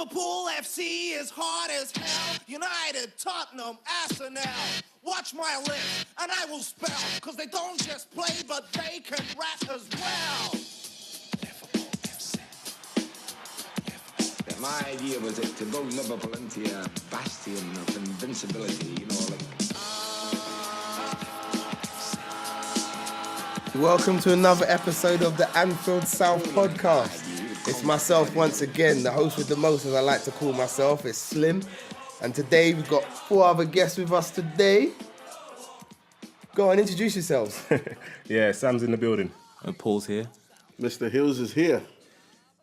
Liverpool FC is hard as hell. United, Tottenham, Arsenal. Watch my list, and I will spell. Cause they don't just play, but they can rap as well. My idea was to build Liverpool into a bastion of invincibility, you know, like... Welcome to another episode of the Anfield South podcast. It's myself once again, the host with the most, as I like to call myself. It's Slim. And today we've got 4 other guests with us today. Go on, introduce yourselves. Yeah, Sam's in the building. And Paul's here. Mr. Hills is here.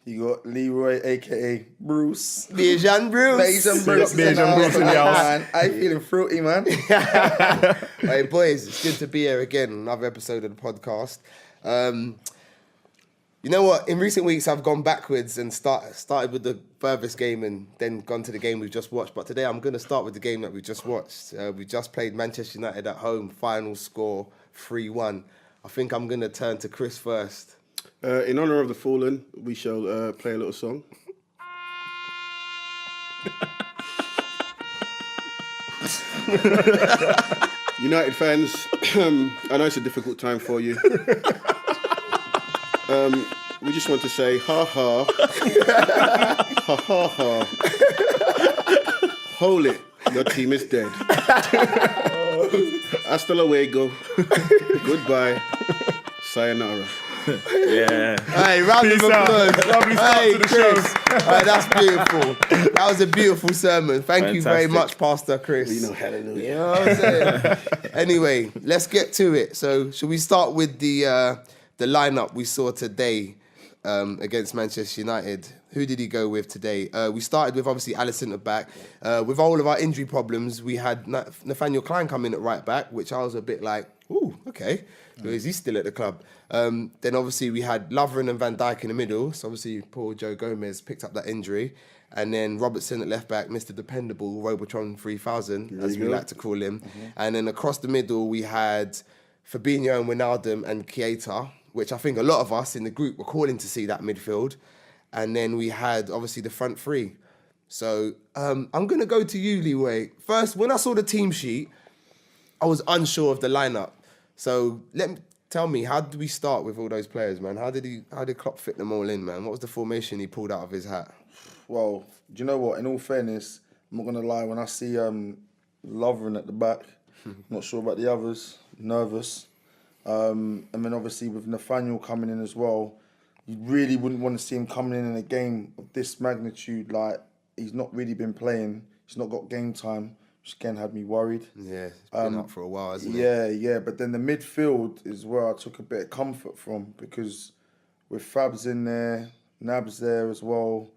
You got Leroy, a.k.a. Bruce. Bejan Bruce. Bejan Bruce. Bejan Bruce in the house. Man. I feeling fruity, man. Hey, boys, it's good to be here again. Another episode of the podcast. You know what? In recent weeks, I've gone backwards and started with the furthest game and then gone to the game we've just watched. But today, I'm going to start with the game that we just watched. We just played Manchester United at home. Final score 3-1. I think I'm going to turn to Chris first. In honour of the fallen, we shall play a little song. United fans, I know it's a difficult time for you. We just want to say, ha ha, ha ha ha. Hold it, your team is dead. Hasta luego. Goodbye. Sayonara. Yeah. Hey, round of applause. Lovely start Hey, to the Chris. show. Hey, that's beautiful. That was a beautiful sermon. Thank you very Fantastic. much, Pastor Chris. You know, hallelujah. You know what I'm saying? Anyway, let's get to it. So, should we start with the lineup we saw today against Manchester United? Who did he go with today? We started with, obviously, Alisson at back. With all of our injury problems, we had Nathaniel Klein come in at right back, which I was a bit like, ooh, okay. Is he still at the club? Then, obviously, we had Lovren and Van Dijk in the middle. So, obviously, poor Joe Gomez picked up that injury. And then Robertson at left back, Mr. Dependable, Robotron 3000, as we like to call him. And then across the middle, we had Fabinho and Wijnaldum and Keita, which I think a lot of us in the group were calling to see that midfield. And then we had, obviously, the front three. So I'm going to go to you, Leroy. First, when I saw the team sheet, I was unsure of the lineup. So tell me, how did we start with all those players, man? How did Klopp fit them all in, man? What was the formation he pulled out of his hat? Well, do you know what? In all fairness, I'm not going to lie. When I see Lovren at the back, not sure about the others, nervous. And then obviously with Nathaniel coming in as well, you really wouldn't want to see him coming in a game of this magnitude. Like, he's not really been playing. He's not got game time, which again had me worried. Yeah, it's been up for a while, hasn't it? Yeah. But then the midfield is where I took a bit of comfort from, because with Fabs in there, Nab's there as well.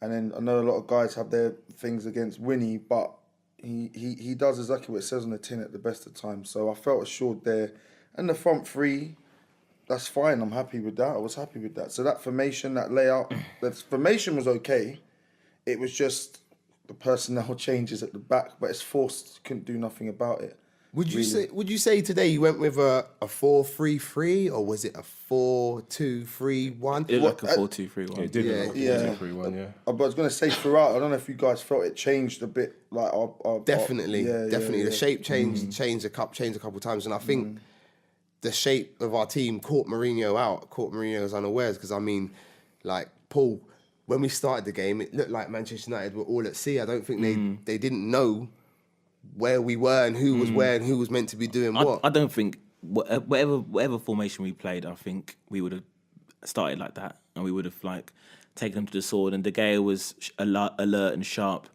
And then I know a lot of guys have their things against Winnie, but he does exactly what it says on the tin at the best of times. So I felt assured there. And the front three, that's fine. I'm happy with that. I was happy with that. So that formation, that layout, that formation was okay. It was just the personnel changes at the back, but it's forced. Couldn't do nothing about it. Would you say today you went with a 4-3-3 or was it a 4-2-3-1? It looked like a 4-2-3-1. It did look like a 4-2-3-1, yeah. But I was going to say throughout, I don't know if you guys felt it changed a bit. Like Definitely. Yeah. The shape changed a couple times, and I think the shape of our team caught Mourinho's unawares, because I mean, like, Paul, when we started the game, it looked like Manchester United were all at sea. I don't think they didn't know where we were and who was where and who was meant to be doing what. I don't think whatever formation we played, I think we would have started like that, and we would have taken them to the sword. And De Gea was alert and sharp,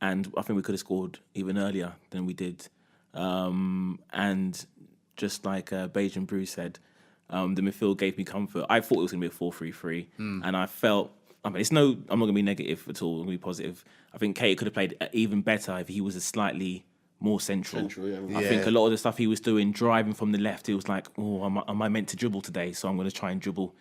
and I think we could have scored even earlier than we did. And just like Bejan Bruce said, the midfield gave me comfort. I thought it was going to be a 4-3-3, and I felt. I'm not going to be negative at all. I'm going to be positive. I think Keita could have played even better if he was a slightly more central. I think a lot of the stuff he was doing, driving from the left, he was like, oh, am I meant to dribble today? So I'm going to try and dribble.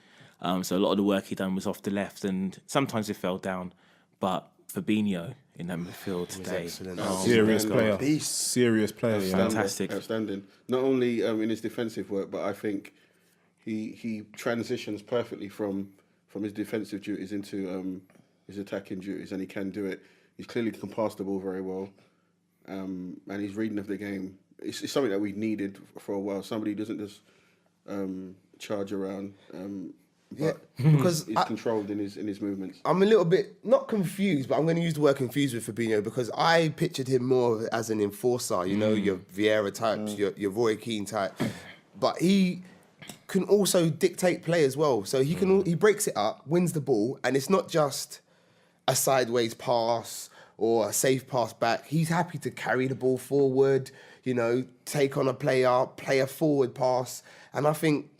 So a lot of the work he done was off the left, and sometimes it fell down. But Fabinho in that midfield today, Serious player. Beast. Serious player. Fantastic. Outstanding. Not only in his defensive work, but I think he transitions perfectly from his defensive duties into his attacking duties, and he can do it. He's clearly can pass the ball very well, and his reading of the game. It's something that we needed for a while. Somebody who doesn't just charge around. Because he's controlled in his movements. I'm a little bit not confused, but I'm going to use the word confused with Fabinho because I pictured him more as an enforcer. You know, your Vieira types, your Roy Keane type, but he can also dictate play as well. So he breaks it up, wins the ball, and it's not just a sideways pass or a safe pass back. He's happy to carry the ball forward. You know, take on a player, play a forward pass, and I think.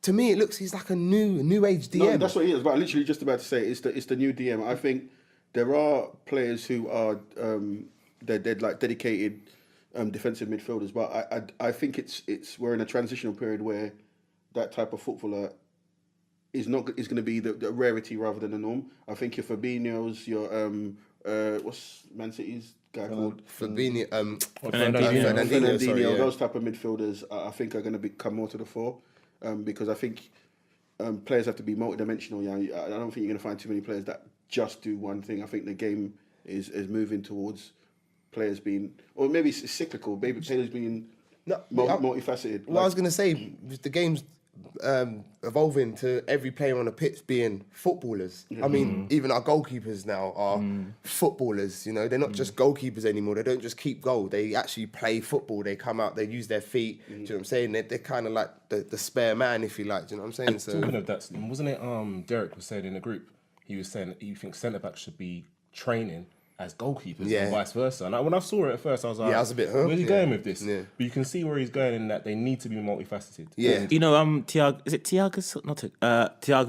To me, it looks he's like a new age DM. No, that's what he is. But I'm literally just about to say it's the new DM. I think there are players who are they're like dedicated defensive midfielders, but I think it's we're in a transitional period where that type of footballer is going to be the rarity rather than the norm. I think your Fabinho's, your what's Man City's guy called Fabinho, Fernandinho, those type of midfielders I think are going to come more to the fore. Because I think players have to be multidimensional. Yeah, I don't think you're going to find too many players that just do one thing. I think the game is moving towards players being, or maybe it's cyclical. Maybe players being multifaceted. Well, I was going to say the game's evolving to every player on the pitch being footballers. I mean, even our goalkeepers now are footballers. You know, they're not just goalkeepers anymore. They don't just keep goal. They actually play football. They come out. They use their feet. Do you know what I'm saying? They're kind of like the spare man, if you like. Do you know what I'm saying? Talking of that, wasn't it? Derek was saying in the group. He was saying that he thinks centre backs should be training as goalkeepers and vice versa. And when I saw it at first, I was like, I was a bit, where's he going with this? Yeah. But you can see where he's going in that they need to be multifaceted. Yeah. You know, Thiago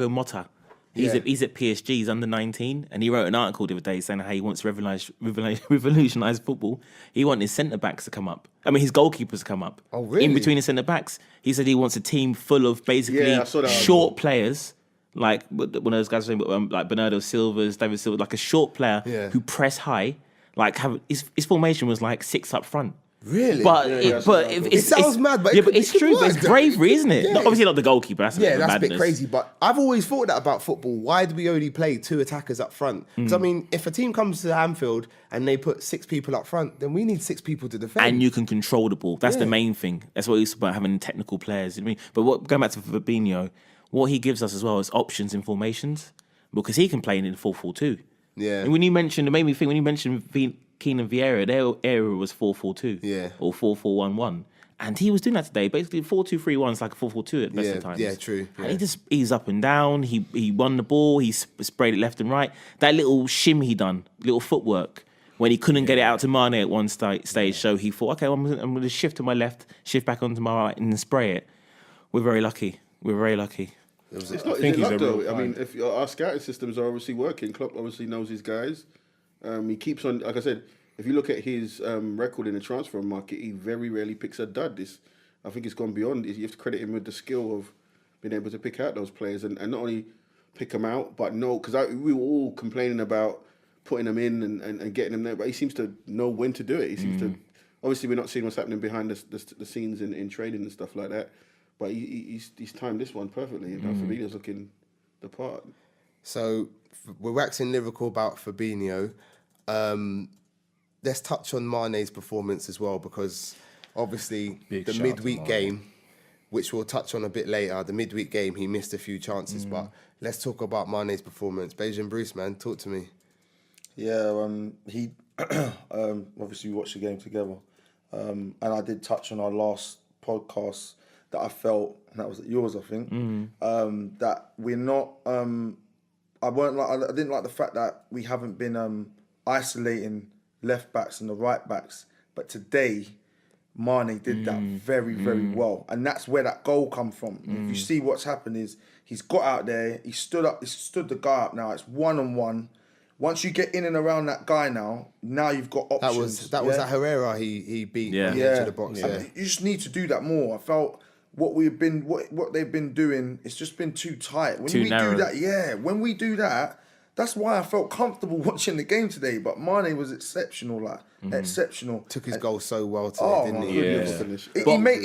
Motta. He's at PSG. He's under 19, and he wrote an article the other day saying how he wants to revolutionise football. He wants his centre backs to come up. I mean, his goalkeepers to come up. Oh, really? In between the centre backs, he said he wants a team full of basically short players. Like one of those guys, like Bernardo Silva's, David Silva, like a short player who press high. Like his formation was like 6 up front. Really? But it sounds mad, but it's true. But it's bravery, isn't it? Yeah. Obviously not the goalkeeper. That's a bit crazy. But I've always thought that about football. Why do we only play 2 attackers up front? Because I mean, if a team comes to Anfield and they put 6 people up front, then we need 6 people to defend. And you can control the ball. That's the main thing. That's what it's about, having technical players. I mean, but going back to Fabinho, what he gives us as well is options in formations, because he can play in 4-4-2. Yeah. And when you mentioned, it made me think, when you mentioned Keane and Vieira, their era was 4-4-2. Or 4-4-1-1. And he was doing that today. Basically, 4-2-3-1 is like a 4-4-2 at best of times. Yeah, true. Yeah. And he's up and down. He won the ball. He sprayed it left and right. That little shimmy he done, little footwork, when he couldn't get it out to Mane at one stage. So he thought, okay, well, I'm going to shift to my left, shift back onto my right, and then spray it. We're very lucky. It's not easy luck though. I mean, if our scouting systems are obviously working, Klopp obviously knows his guys. He keeps on, like I said, if you look at his record in the transfer market, he very rarely picks a dud. I think it's gone beyond. You have to credit him with the skill of being able to pick out those players and not only pick them out, but know, because we were all complaining about putting them in and getting them there, but he seems to know when to do it. He seems to, obviously we're not seeing what's happening behind the scenes in training and stuff like that. But he's timed this one perfectly. You know, Fabinho's looking the part. So we're waxing lyrical about Fabinho. Let's touch on Mane's performance as well, because obviously the midweek game, which we'll touch on a bit later, the midweek game, he missed a few chances. But let's talk about Mane's performance. Beijing Bruce, man, talk to me. Yeah, he obviously we watched the game together, and I did touch on our last podcast that I felt, and that was yours, I think, that we're not. I didn't like the fact that we haven't been isolating left backs and the right backs, but today Mane did that very, very well, and that's where that goal come from. If you see what's happened is he's got out there, he stood the guy up. Now it's 1-on-1. Once you get in and around that guy now you've got options. That was that Herrera he beat into the box. Yeah. You just need to do that more. I felt what they've been doing, it's just been too tight. When we do that, that's why I felt comfortable watching the game today. But Mane was exceptional, exceptional. Took his goal so well today, didn't he?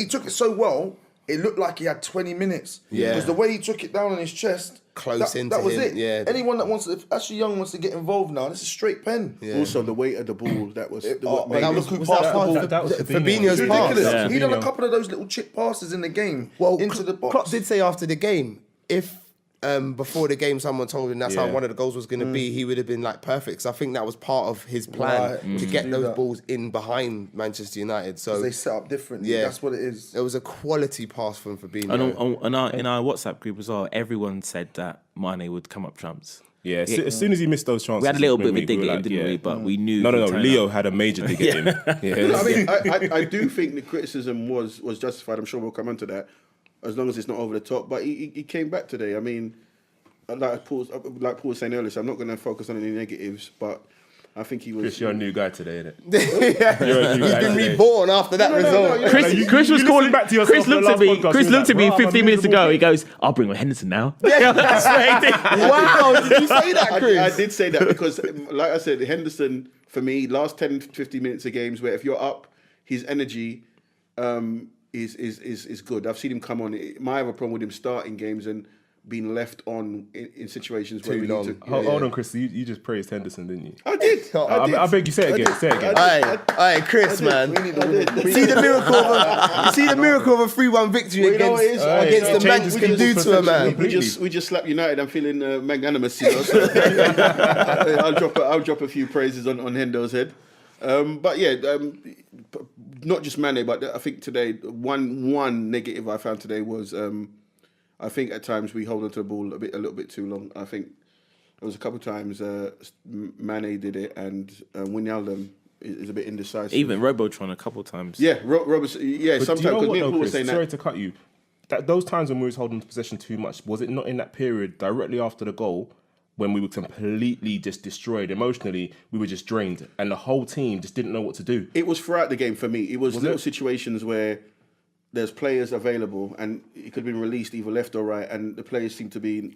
He took it so well, it looked like he had 20 minutes. Yeah. Because the way he took it down on his chest, close into that was him. it. Yeah. Anyone that wants to, if Ashley Young wants to get involved now, it's a straight pen. Yeah. Also, the weight of the ball that was. That what made was it- who passed the ball. that was Fabinho's It's pass. ridiculous. Yeah. He done a Fabinho. couple of those little chip passes in the game into the box. Klopp did say after the game, if before the game someone told him that's how one of the goals was going to be, he would have been like perfect. So I think that was part of his plan to get Do those that. balls in behind Manchester United. So They set up differently. Yeah. That's what it is. it was a quality pass from Fabinho. And in our WhatsApp group as well, everyone said that Mane would come up trumps. Yeah, as soon as he missed those chances, We had a little bit of a we dig were at him, like, didn't we? But we knew. No. he'd turn Leo up. had a major dig at him. Yeah. I mean, I do think the criticism was justified. I'm sure we'll come onto that, as long as it's not over the top. But he came back today. I mean, like Paul was saying earlier, so I'm not going to focus on any negatives, but I think he was. Chris, you're a new guy today, innit? You're a new He's guy been today. reborn after that result. no, Chris was you calling. listen back to yourself Chris for the looked at last me. podcast, Chris you were looked at like, me "Bro, I'm 15 minutes unbelievable." ago. He goes, "I'll bring on Henderson now." That's what he did. Wow, did you say that, Chris? I did say that because, like I said, Henderson, for me, last 10, 15 minutes of games where if you're up, his energy is good. I've seen him come on. My other problem with him starting games and being left on in situations where we long. need to. Hold on, Chris. You just praised Henderson, didn't you? I did. I beg you, say it again. Say it again. Hey, Chris, man. We need the See the miracle of a 3-1 victory Well, you know what it is? against It the man changes can do people's to a perception. man. We just slapped United. I'm feeling magnanimous, you know. So I'll drop a few praises on Hendo's head. But yeah, not just Mane, but I think today one negative I found today was I think at times we hold on to the ball a little bit too long. I think there was a couple of times Mane did it and Wijnaldum is a bit indecisive. Even Robotron a couple of times. Yeah, Roberts. Yeah, But sometimes do you know because what, me and though, Paul were Chris? saying Sorry that. to cut you. That those times when we was holding possession too much, was it not in that period directly after the goal when we were completely just destroyed emotionally? We were just drained, and the whole team just didn't know what to do. It was throughout the game for me. It was little it? situations where there's players available and it could have been released either left or right, and the players seem to be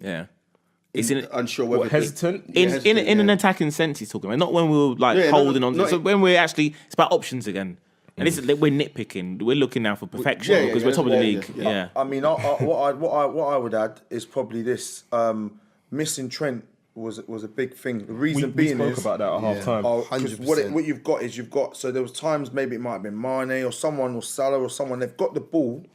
It's unsure whether What, hesitant? in an attacking sense. He's talking about not when we were like Yeah, holding on. not So when we're actually, it's about options again. And this is we're nitpicking. We're looking now for perfection yeah, because yeah, we're top of the yeah, league. yeah. Yeah. I mean, what I would add is probably this: missing Trent was a big thing. The reason We being spoke is about that at half time. because 100%. what you've got is so there was times maybe it might have been Mane or someone or Salah or someone, they've got the ball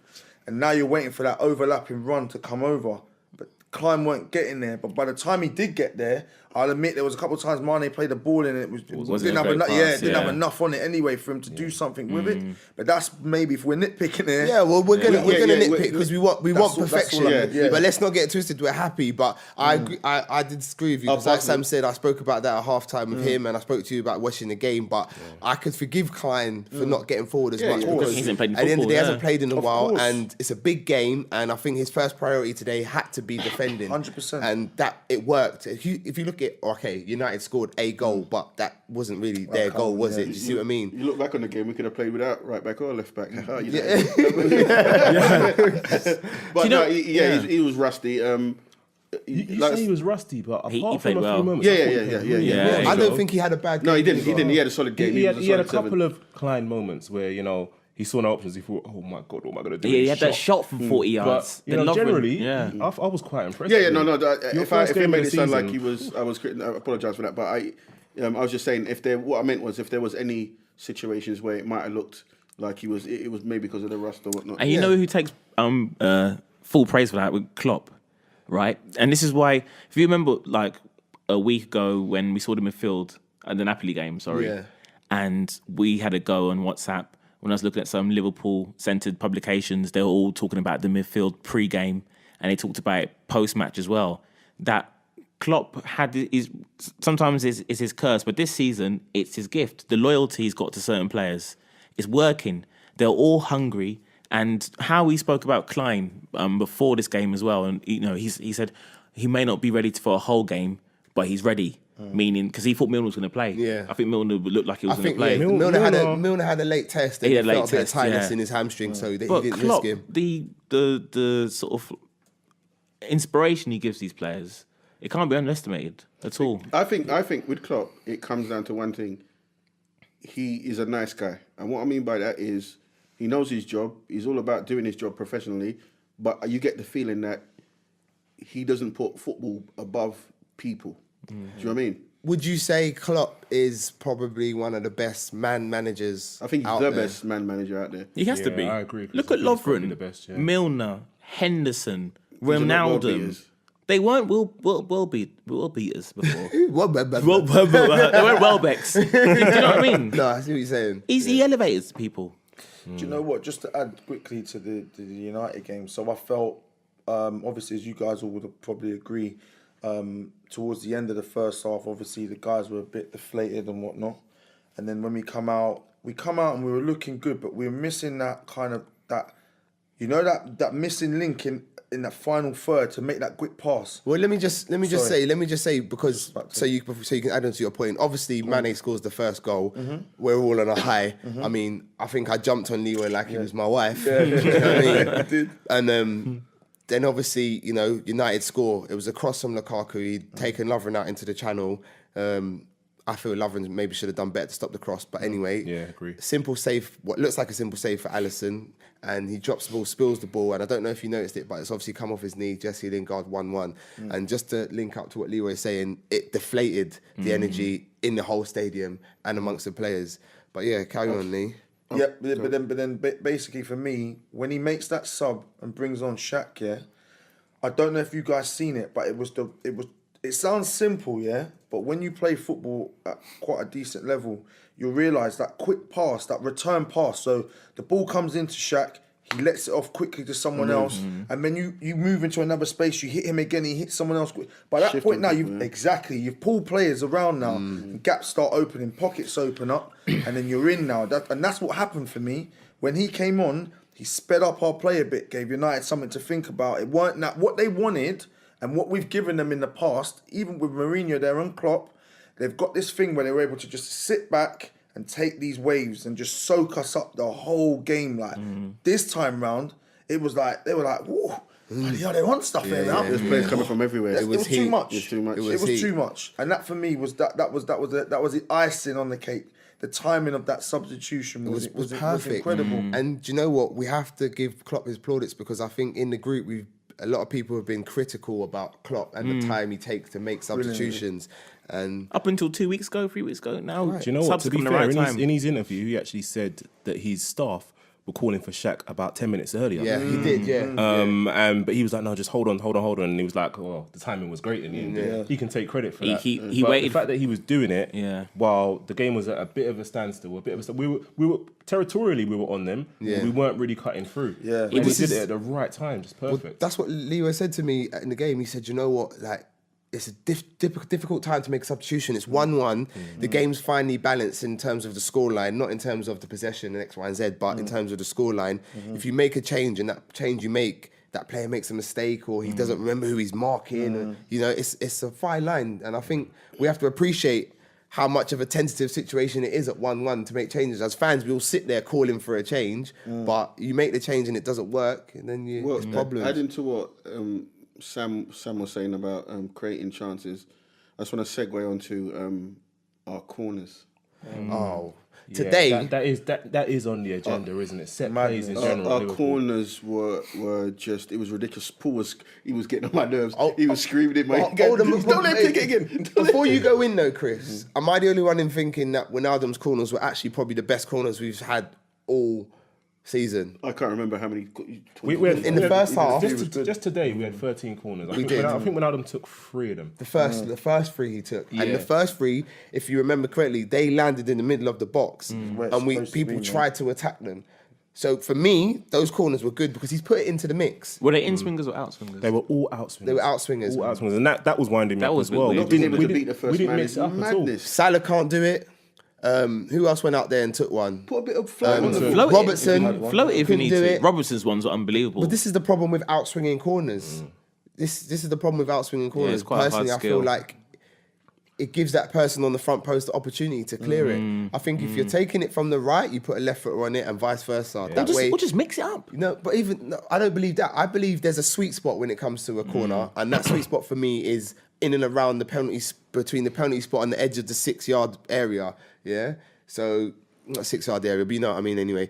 and now you're waiting for that overlapping run to come over, but Klein weren't getting there. But by the time he did get there, I'll admit there was a couple of times Mane played the ball in and wasn't a great pass, didn't have enough on it anyway for him to do something with it. But that's maybe if we're nitpicking there. Yeah, well, we're gonna nitpick we- because we want that's all- perfection. that's all I mean, yeah. But let's not get twisted. We're happy, but I agree, I did disagree with you because, like Sam said, I spoke about that at halftime with him, and I spoke to you about watching the game. But I could forgive Klein for not getting forward as much because He hasn't played in at the end of the day, he football, hasn't played in a Of while, course. and it's a big game. And I think his first priority today had to be defending. 100%. and that it worked. If you look at United scored a goal, but that wasn't really their goal, was it? Do you see what I mean? You look back on the game, we could have played without right back or left back. But he was rusty. You say he was rusty, but apart He from played a well. few moments, Yeah, I thought he yeah, played yeah, really yeah. well. I don't think he had a bad game. No, he didn't. He had a solid game. He had a solid couple seven. of Klein moments where he saw no options. He thought, "Oh my god, what am I going to do?" Yeah, he had that shot from 40 yards. But The generally, yeah. I was quite impressed. Yeah, with no. him. Your If first it game made of it the sound like season- I apologise for that. But I was just saying what I meant was if there was any situations where it might have looked like it was maybe because of the rust or whatnot. And you know who takes full praise for that with Klopp, right? And this is why, if you remember, like a week ago when we saw the midfield at the Napoli game, Yeah. and we had a go on WhatsApp when I was looking at some Liverpool-centered publications. They were all talking about the midfield pre-game, and they talked about it post-match as well. That Klopp sometimes is his curse, but this season it's his gift. The loyalty he's got to certain players is working. They're all hungry. And how he spoke about Klein before this game as well, and he said he may not be ready for a whole game, but he's ready. Meaning, because he thought Milner was going to play. Yeah. I think Milner looked like he was I going to think play. Milner had a late test. And He he had a late felt a bit of test, tightness yeah. in his hamstring, so he But didn't Klopp, risk him. the sort of inspiration he gives these players, it can't be underestimated at all. I think with Klopp, it comes down to one thing. He is a nice guy, and what I mean by that is he knows his job. He's all about doing his job professionally, but you get the feeling that he doesn't put football above people. Do you know what I mean? Would you say Klopp is probably one of the best man managers? I think he's out the there? best man manager out there. He has to Yeah, be. I agree, Chris. Look I at think he's probably Lovren, the best, yeah. Milner, Henderson, are not world Ronaldo. beaters. They weren't world beaters before. What? They weren't Welbecks. Do you know what I mean? No, I see what you're saying. He elevates people. Do you know what? Just to add quickly to the United game, so I felt, obviously, as you guys all would probably agree, towards the end of the first half, obviously the guys were a bit deflated and whatnot, and then when we come out and we were looking good, but we were missing that kind of that missing link in that final third to make that quick pass. Well, let me just say because so you can add on to your point. Obviously, Mane scores the first goal. We're all on a high. I mean, I think I jumped on Leroy like he was my wife. You know what I mean? And then obviously, United score. It was a cross from Lukaku. He'd taken Lovren out into the channel. I feel Lovren maybe should have done better to stop the cross. But anyway, Yeah, agree. Simple save, what looks like a simple save for Alisson. And he drops the ball, spills the ball. And I don't know if you noticed it, but it's obviously come off his knee. Jesse Lingard 1-1. And just to link up to what Leroy's saying, it deflated the energy in the whole stadium and amongst the players. But yeah, carry on, Lee. Yeah, but then basically for me, when he makes that sub and brings on Shaq, yeah, I don't know if you guys seen it, but it sounds simple, yeah, but when you play football at quite a decent level, you'll realise that quick pass, that return pass. So the ball comes into Shaq, he lets it off quickly to someone else, and then you move into another space, you hit him again, he hits someone else. By that point now, you've pulled players around now, and gaps start opening, pockets open up, and then you're in now. And that's what happened for me. When he came on, he sped up our play a bit, gave United something to think about. It weren't that what they wanted and what we've given them in the past, even with Mourinho there and Klopp, they've got this thing where they were able to just sit back and take these waves and just soak us up the whole game. Like this time round, it was like they were like, "Whoa, they want stuff here now." There's players coming from everywhere. It was too much. It's too much. It was too much, and that for me was that was the icing on the cake. The timing of that substitution was perfect. Was incredible. And do you know what? We have to give Klopp his plaudits because I think in the group a lot of people have been critical about Klopp and the time he takes to make substitutions. And Up until 3 weeks ago now. Right. Do you know what? Subs To be come fair, the right time. in his interview, he actually said that his staff were calling for Shaq about 10 minutes earlier. yeah, he did, yeah. But he was like, no, just hold on. And he was like, oh, the timing was great in the end. He can take credit for that. He But waited. the fact that he was doing it Yeah. while the game was at a bit of a standstill, we were territorially we were on them, but we weren't really cutting through. Yeah. And he did it at the right time, just perfect. That's what Leo said to me in the game. He said, you know what, like, it's a difficult time to make a substitution. It's 1-1. The game's finally balanced in terms of the scoreline, not in terms of the possession and X, Y, and Z, but in terms of the scoreline. If you make a change and that change you make, that player makes a mistake or he doesn't remember who he's marking, and, it's a fine line. And I think we have to appreciate how much of a tentative situation it is at 1-1 to make changes. As fans, we all sit there calling for a change, but you make the change and it doesn't work, and then it's problems. Adding to what Sam was saying about creating chances, I just want to segue onto our corners. Today, that is on the agenda, isn't it? Set plays in general. Our Liverpool. corners were just, it was ridiculous. Paul was getting on my nerves. He was screaming in my Hold on, don't let him take it again. Before you go in though, Chris, am I the only one in thinking that Wijnaldum's corners were actually probably the best corners we've had all season? I can't remember how many. In the first half, Just today, we had 13 corners. I think Wijnaldum took 3 of them. the first 3 he took, and the first 3, if you remember correctly, they landed in the middle of the box, Where it's and supposed to people be, tried to attack them. So for me, those corners were good because he's put it into the mix. Were they in swingers or out swingers? They were all outswingers. They were outswingers. All outswingers, and that was winding me That up was as well. weird. Not being able to beat the we first didn't man mix is it up at all. madness. Salah can't do it. Who else went out there and took one? Put a bit of flow on the Float it. Robertson Float it if you couldn't need do to. it. Robertson's ones are unbelievable. But this is the problem with outswinging corners. This is the problem with outswinging corners. it's quite a hard Personally, I skill. feel like it gives that person on the front post the opportunity to clear it. I think if you're taking it from the right, you put a left foot on it and vice versa. That way, Or just mix it up. no, but I don't believe that. I believe there's a sweet spot when it comes to a corner, and that sweet spot for me is in and around the between the penalty spot and the edge of the 6-yard area. Yeah, so not 6-yard area, but you know what I mean. Anyway,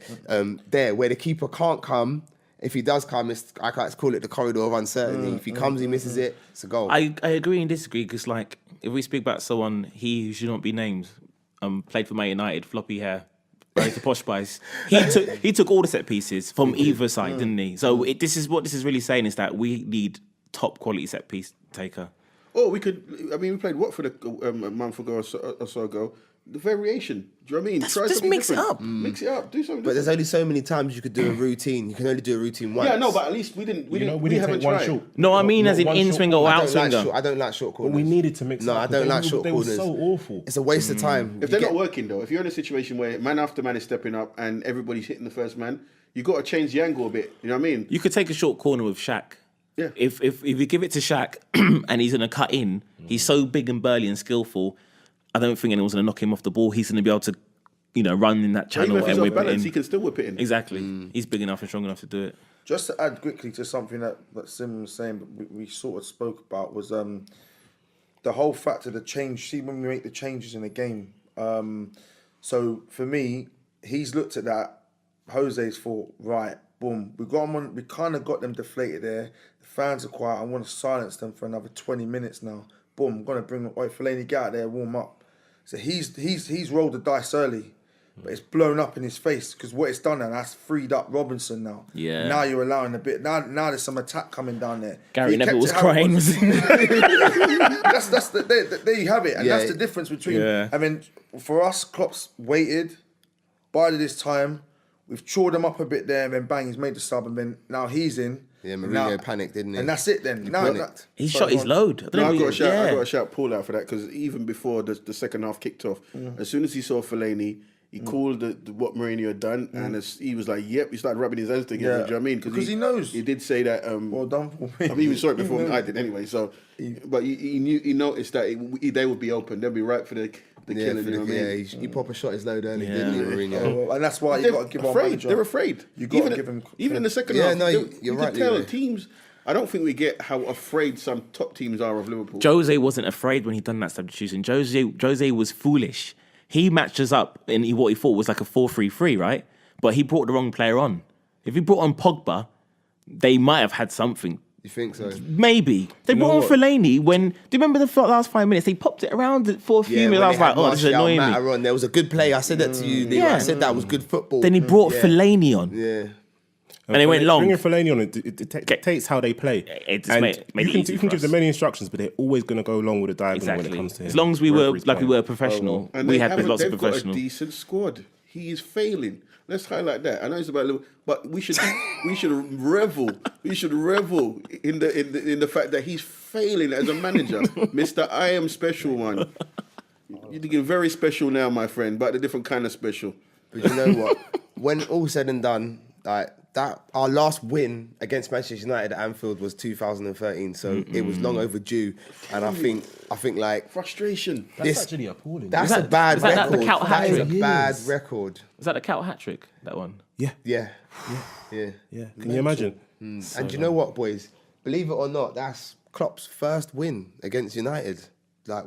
there where the keeper can't come If he does come, I can't call it the corridor of uncertainty. If he comes, he misses it. It's a goal. I agree and disagree because, like, if we speak about someone, he who should not be named, played for Man United, floppy hair, married to posh spice. He took all the set pieces from either side, didn't he? So this is really saying is that we need top quality set piece taker. Or we could. I mean, we played Watford a month ago or so ago. The variation. Do you know what I mean? Try Just something mix it different. up. Mix it up. Do something. But there's different. only so many times you could do a routine. You can only do a routine once. Yeah, no, but at least we didn't. We haven't take one tried. short. No, I mean Not as in one in short swinger or corner. out swinger. I don't like short corners. But we needed to mix. No, it up I don't like short They corners. were so awful. It's a waste of time. If they're not working though, if you're in a situation where man after man is stepping up and everybody's hitting the first man, you got to change the angle a bit. You know what I mean? You could take a short corner with Shaq. Yeah. If you give it to Shaq and he's gonna cut in, he's so big and burly and skillful. I don't think anyone's gonna knock him off the ball. He's gonna be able to, run in that channel Even if he's and off whip it balance, in. he can still whip it in. Exactly. He's big enough and strong enough to do it. Just to add quickly to something that Sim was saying, but we sort of spoke about, was the whole fact of the change. See, when we make the changes in the game. So for me, he's looked at that. Jose's thought, right, boom, we got them on. We kind of got them deflated there. The fans are quiet. I want to silence them for another 20 minutes now. Boom, I'm gonna bring Fellaini, get out there, warm up. So he's rolled the dice early. But it's blown up in his face because what it's done now, that's freed up Robinson now. Yeah. Now you're allowing a bit. Now there's some attack coming down there. Gary He Neville kept was it how it crying. was. There you have it, and that's the difference between. Yeah. I mean, for us, Klopp's waited, bided his time. We've chawed him up a bit there, and then bang, he's made the sub, and then now he's in. Yeah, And Mourinho now- panicked, didn't he? And that's it then. Now panicked. He sorry, shot his go on. load. I No, don't I know, got to shout Paul out for that because even before the second half kicked off, as soon as he saw Fellaini, he called what Mourinho had done, and he was like, "Yep." He started rubbing his hands together. Yeah. Do you know what I mean? Because he knows. He did say that. Well done for me. I mean, he was sorry before I did anyway. So, but he knew, he noticed that they would be open. They'd be right for the killing. You know what I mean? He proper shot his load early, Yeah. didn't he, Mourinho? Oh, well, and that's why you got to give our afraid. manager. They're afraid. You got to give him. Even in the second Yeah, half. no, you you're could right, tell Leroy. teams. I don't think we get how afraid some top teams are of Liverpool. Jose wasn't afraid when he done that substitution. Jose was foolish. He matched us up in what he thought was like a 4-3-3, right? But he brought the wrong player on. If he brought on Pogba, they might have had something. You think so? Maybe. They brought on what? Fellaini when... Do you remember the last 5 minutes? They popped it around for a few minutes. I was like, oh, this is annoying me. On. There was a good play. I said that to you, Leroy. Yeah. I said that was good football. Then he brought Fellaini on. Yeah. And it went long. Bringing Fellaini on it dictates how they play. It just And made it you easy can for give them us. many instructions, but they're always going to go along with the diagonal when Exactly. it comes to him. As long as we wherever were he's like we playing. were professional, And we they had haven't- lots of they've got professional. a decent squad. He is failing. Let's highlight that. I know it's about Liverpool, but we should revel. We should revel in the fact that he's failing as a manager, Mister I am special one. You're thinking very special now, my friend, but a different kind of special. But you know what? When all said and done, like that, our last win against Manchester United at Anfield was 2013, so it was long overdue. And I think like Frustration. That's actually appalling. that's Was a that- bad was that record. the Cout That is a hat-trick? bad record. Was that a Cout hat trick? That one. Yeah. Yeah. Can you imagine? And you know what, boys? Believe it or not, that's Klopp's first win against United. Like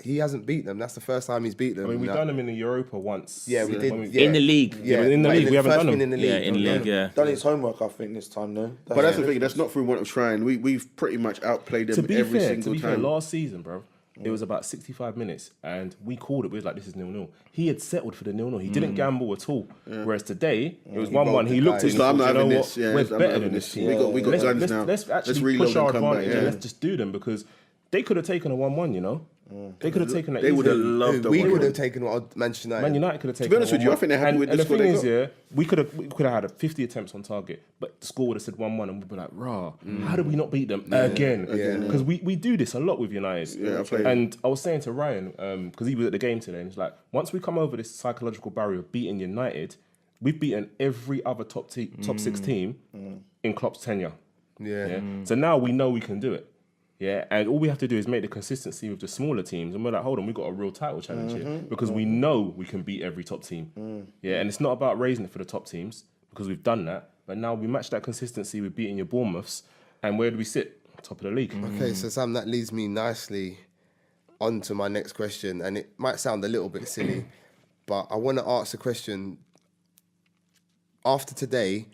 he hasn't beat them. That's the first time he's beat them. I mean, we've done them in the Europa once. Yeah, we did. When Yeah. In the league. Yeah, in the like league, we haven't first done win them. in the league. Yeah, in the league, yeah. Done his homework, I think, this time, though. But that's the thing. That's not through want of trying. We've pretty much outplayed them To be every fair, single time. last season, bro, it was about 65 minutes, and we called it. We was like, "This is 0-0." He had settled for the 0-0. He didn't gamble at all. Whereas today, it was 1-1. He looked at it. He's like, I'm not and having he this. thought, you know Yeah, what? I'm We're not better having than this. this team. We got guns now. Let's actually reload push and our come back, advantage and let's just do them because they could have taken a 1-1. You know, they could have taken that. They would have easily. loved the We one. could have taken what Manchester United. Man United could have taken. be honest a with you, I 1-1. think they're happy with and the the squad thing they is, got. yeah, we could have had 50 attempts on target, but the score would have said 1-1, and we'd be like, "Rah, how did we not beat them again?" Because we do this a lot with United. Yeah, I played. And I was saying to Ryan, because he was at the game today, and he's like, once we come over this psychological barrier of beating United, we've beaten every other top 6 team in Klopp's tenure. Yeah. So now we know we can do it. Yeah, and all we have to do is make the consistency with the smaller teams, and we're like, hold on, we've got a real title challenge here because we know we can beat every top team. Yeah, and it's not about raising it for the top teams because we've done that, but now we match that consistency with beating your Bournemouths, and where do we sit? Top of the league. Okay, so Sam, that leads me nicely on to my next question, and it might sound a little bit silly, but I want to ask the question. After today,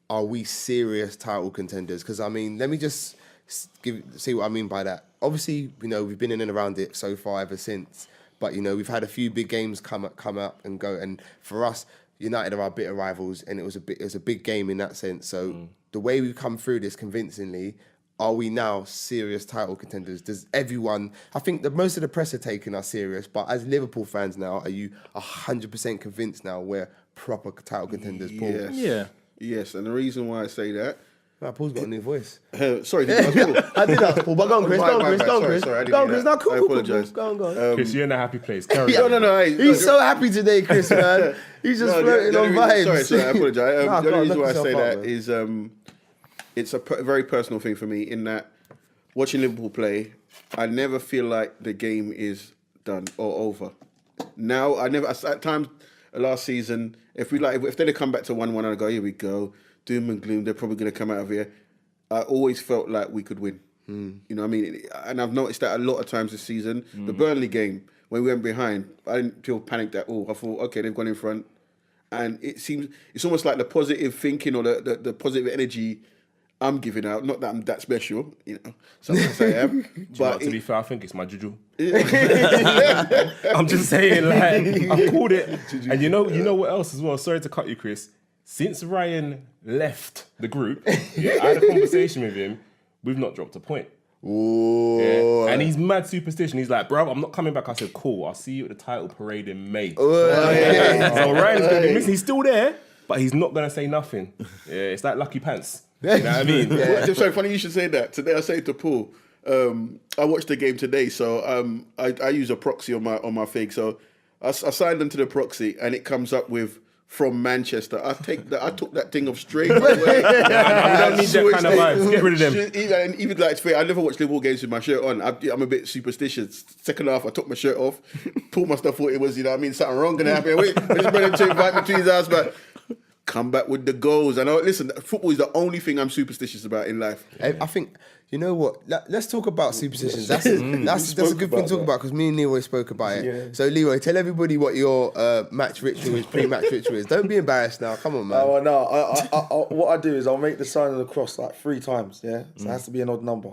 are we serious title contenders? Because I mean, let me just see what I mean by that. Obviously, we've been in and around it so far ever since, but we've had a few big games come up and go, and for us, United are our bitter rivals, and it was a big game in that sense. So the way we've come through this convincingly, are we now serious title contenders? Does everyone? I think that most of the press are taking us serious, but as Liverpool fans now, are you 100% convinced now we're proper title contenders, Paul? Yes. Yeah. Yes, and the reason why I say that. Paul's got a new voice. Sorry, did you ask Paul? I did ask Paul, but go on, Chris. Go on, Chris. Go on, Chris. Sorry, I didn't Go on, hear Chris. that. Now, cool. I apologise. Go on. Chris, you're in a happy place. Carry No, on. He's so happy today, Chris, man. He's just floating on vibes. Sorry, I apologise. Nah, The go on, only reason why I knock say yourself that out, is it's a very personal thing for me in that watching Liverpool play, I never feel like the game is done or over. Now, at times last season, if they'd have come back to 1-1, I'd go, here we go, doom and gloom, they're probably going to come out of here. I always felt like we could win. You know what I mean? And I've noticed that a lot of times this season. The Burnley game, when we went behind, I didn't feel panicked at all. I thought, okay, they've gone in front. And it's almost like the positive thinking or the positive energy I'm giving out. Not that I'm that special, sometimes I am. But to be fair, I think it's my juju. I'm just saying, like, I called it. And you know what else as well? Sorry to cut you, Chris. Since Ryan left the group, I had a conversation with him. We've not dropped a point. Ooh. Yeah. And he's mad superstition. He's like, bruv, I'm not coming back. I said, cool, I'll see you at the title parade in May. So Ryan's going to be missing. He's still there, but he's not going to say nothing. Yeah, it's like Lucky Pants. You know what I mean? It's so funny you should say that. Today I say to Paul, I watched the game today, so I use a proxy on my thing. So I signed into the proxy, and it comes up with from Manchester. I took that thing off straight away. We don't need that kind of vibes. Get rid of them. Even like, it's fair, I never watch Liverpool games with my shirt on. I'm a bit superstitious. Second half, I took my shirt off, pulled my stuff, thought it was, something wrong gonna happen. Wait, I just went to invite me to his house, but come back with the goals. And listen, football is the only thing I'm superstitious about in life. I think, you know what? Let's talk about superstitions. That's a good thing to talk about because me and Leroy spoke about it. Yeah. So Leroy, tell everybody what your match ritual is, pre-match ritual is. Don't be embarrassed now. Come on, man. Oh no! I what I do is I'll make the sign of the cross like 3 times. Yeah, so it has to be an odd number.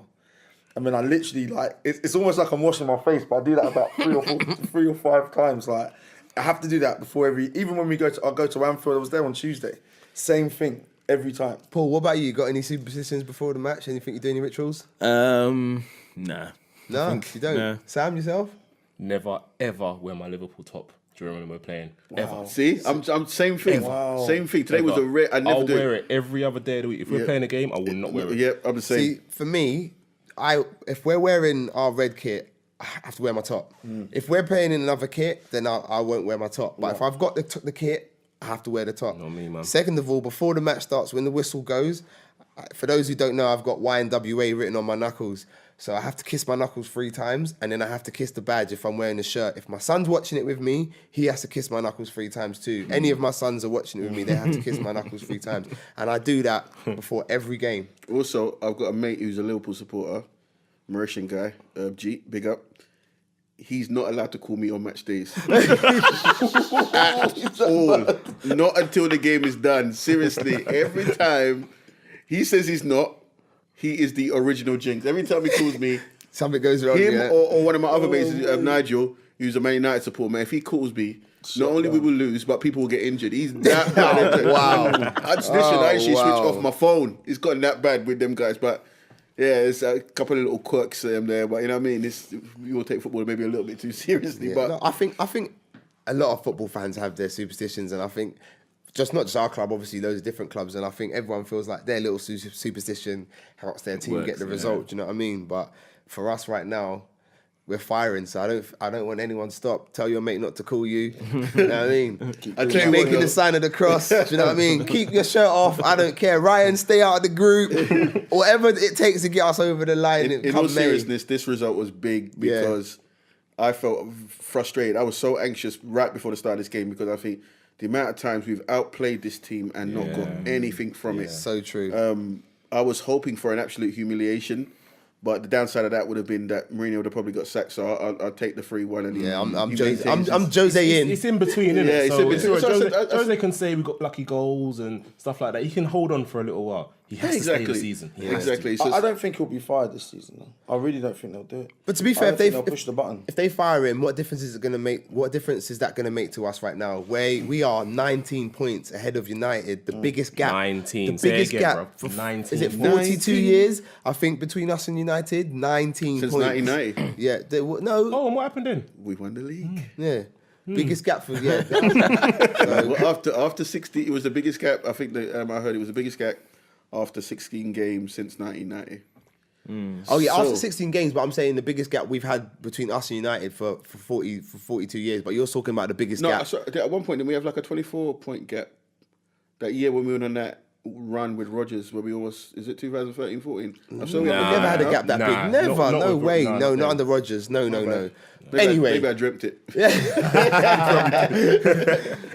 I mean, I literally it's almost like I'm washing my face, but I do that about 3 or 5 times. Like I have to do that before even when I'll go to Anfield. I was there on Tuesday. Same thing. Every time. Paul, what about you? Got any superstitions before the match? Anything you do, any rituals? Nah. No, you don't. Nah. Sam, yourself? Never, ever wear my Liverpool top during when we're playing. Ever. See? I'm same thing. Wow. Same thing. Today was a rare. I'll wear it every other day of the week. If we're playing a game, I will not wear it. Yep, I'm the same. See, for me, if we're wearing our red kit, I have to wear my top. If we're playing in another kit, then I won't wear my top. But if I've got the kit, I have to wear the top. Not me, man. Second of all, before the match starts, when the whistle goes, for those who don't know, I've got YNWA written on my knuckles. So I have to kiss my knuckles 3 times, and then I have to kiss the badge if I'm wearing the shirt. If my son's watching it with me, he has to kiss my knuckles 3 times too. Any of my sons are watching it with me, they have to kiss my knuckles 3 times. And I do that before every game. Also, I've got a mate who's a Liverpool supporter, Mauritian guy, G, big up. He's not allowed to call me on match days. At all. Not until the game is done. Seriously, every time he says he's not, he is the original jinx. Every time he calls me, something goes wrong. Him or one of my other mates, Nigel, who's a Man United supporter, man, if he calls me, not only we will lose, but people will get injured. He's that bad. Wow. I actually switch off my phone. It's gotten that bad with them guys, but yeah, there's a couple of little quirks there, but you know what I mean. We all take football maybe a little bit too seriously. Yeah, but no, I think a lot of football fans have their superstitions, and I think not just our club, obviously loads of different clubs, and I think everyone feels like their little superstition helps their team get the result. Do you know what I mean? But for us right now, we're firing, so I don't want anyone to stop. Tell your mate not to call you. You know what I mean? Keep making the sign of the cross. Do you know what I mean? Keep your shirt off. I don't care. Ryan, stay out of the group. Whatever it takes to get us over the line. In all seriousness, this result was big because I felt frustrated. I was so anxious right before the start of this game because I think the amount of times we've outplayed this team and not got anything from it. So true. I was hoping for an absolute humiliation. But the downside of that would have been that Mourinho would have probably got sacked. So I'll take the 3-1. And Yeah, I'm he Jose. maintains I'm his- Jose in. It's in between, isn't Yeah, it? it's So in between. So I said- Jose can say we got lucky goals and stuff like that. He can hold on for a little while. He has to stay the season. He has to. Exactly. So I don't think he'll be fired this season. Though. I really don't think they'll do it. But to be I fair, don't think they'll push the button. if they fire him, what difference is it going to make? What difference is that going to make to us right now? Where we are 19 points ahead of United, the biggest gap. 19. The Say biggest again, gap. bro. For, 19. Is it 42 years? I think between us and United, 19 since points. 1990, Yeah. No. Oh, and what happened then? we won the league. Yeah. Biggest gap for yeah. Well, after 60, it was the biggest gap. I think that I heard it was the biggest gap after 16 games since 1990. Oh yeah, after So- 16 games, but I'm saying the biggest gap we've had between us and United for 42 years. But you're talking about the biggest No, gap. at one point, did we have like a 24-point gap that year when we went on that run with Rodgers, where we almost, is it 2013-14? So We never had a gap that big. Never. not No with- way. no, No, no. not under Rodgers. No. Maybe Anyway. I dreamt it.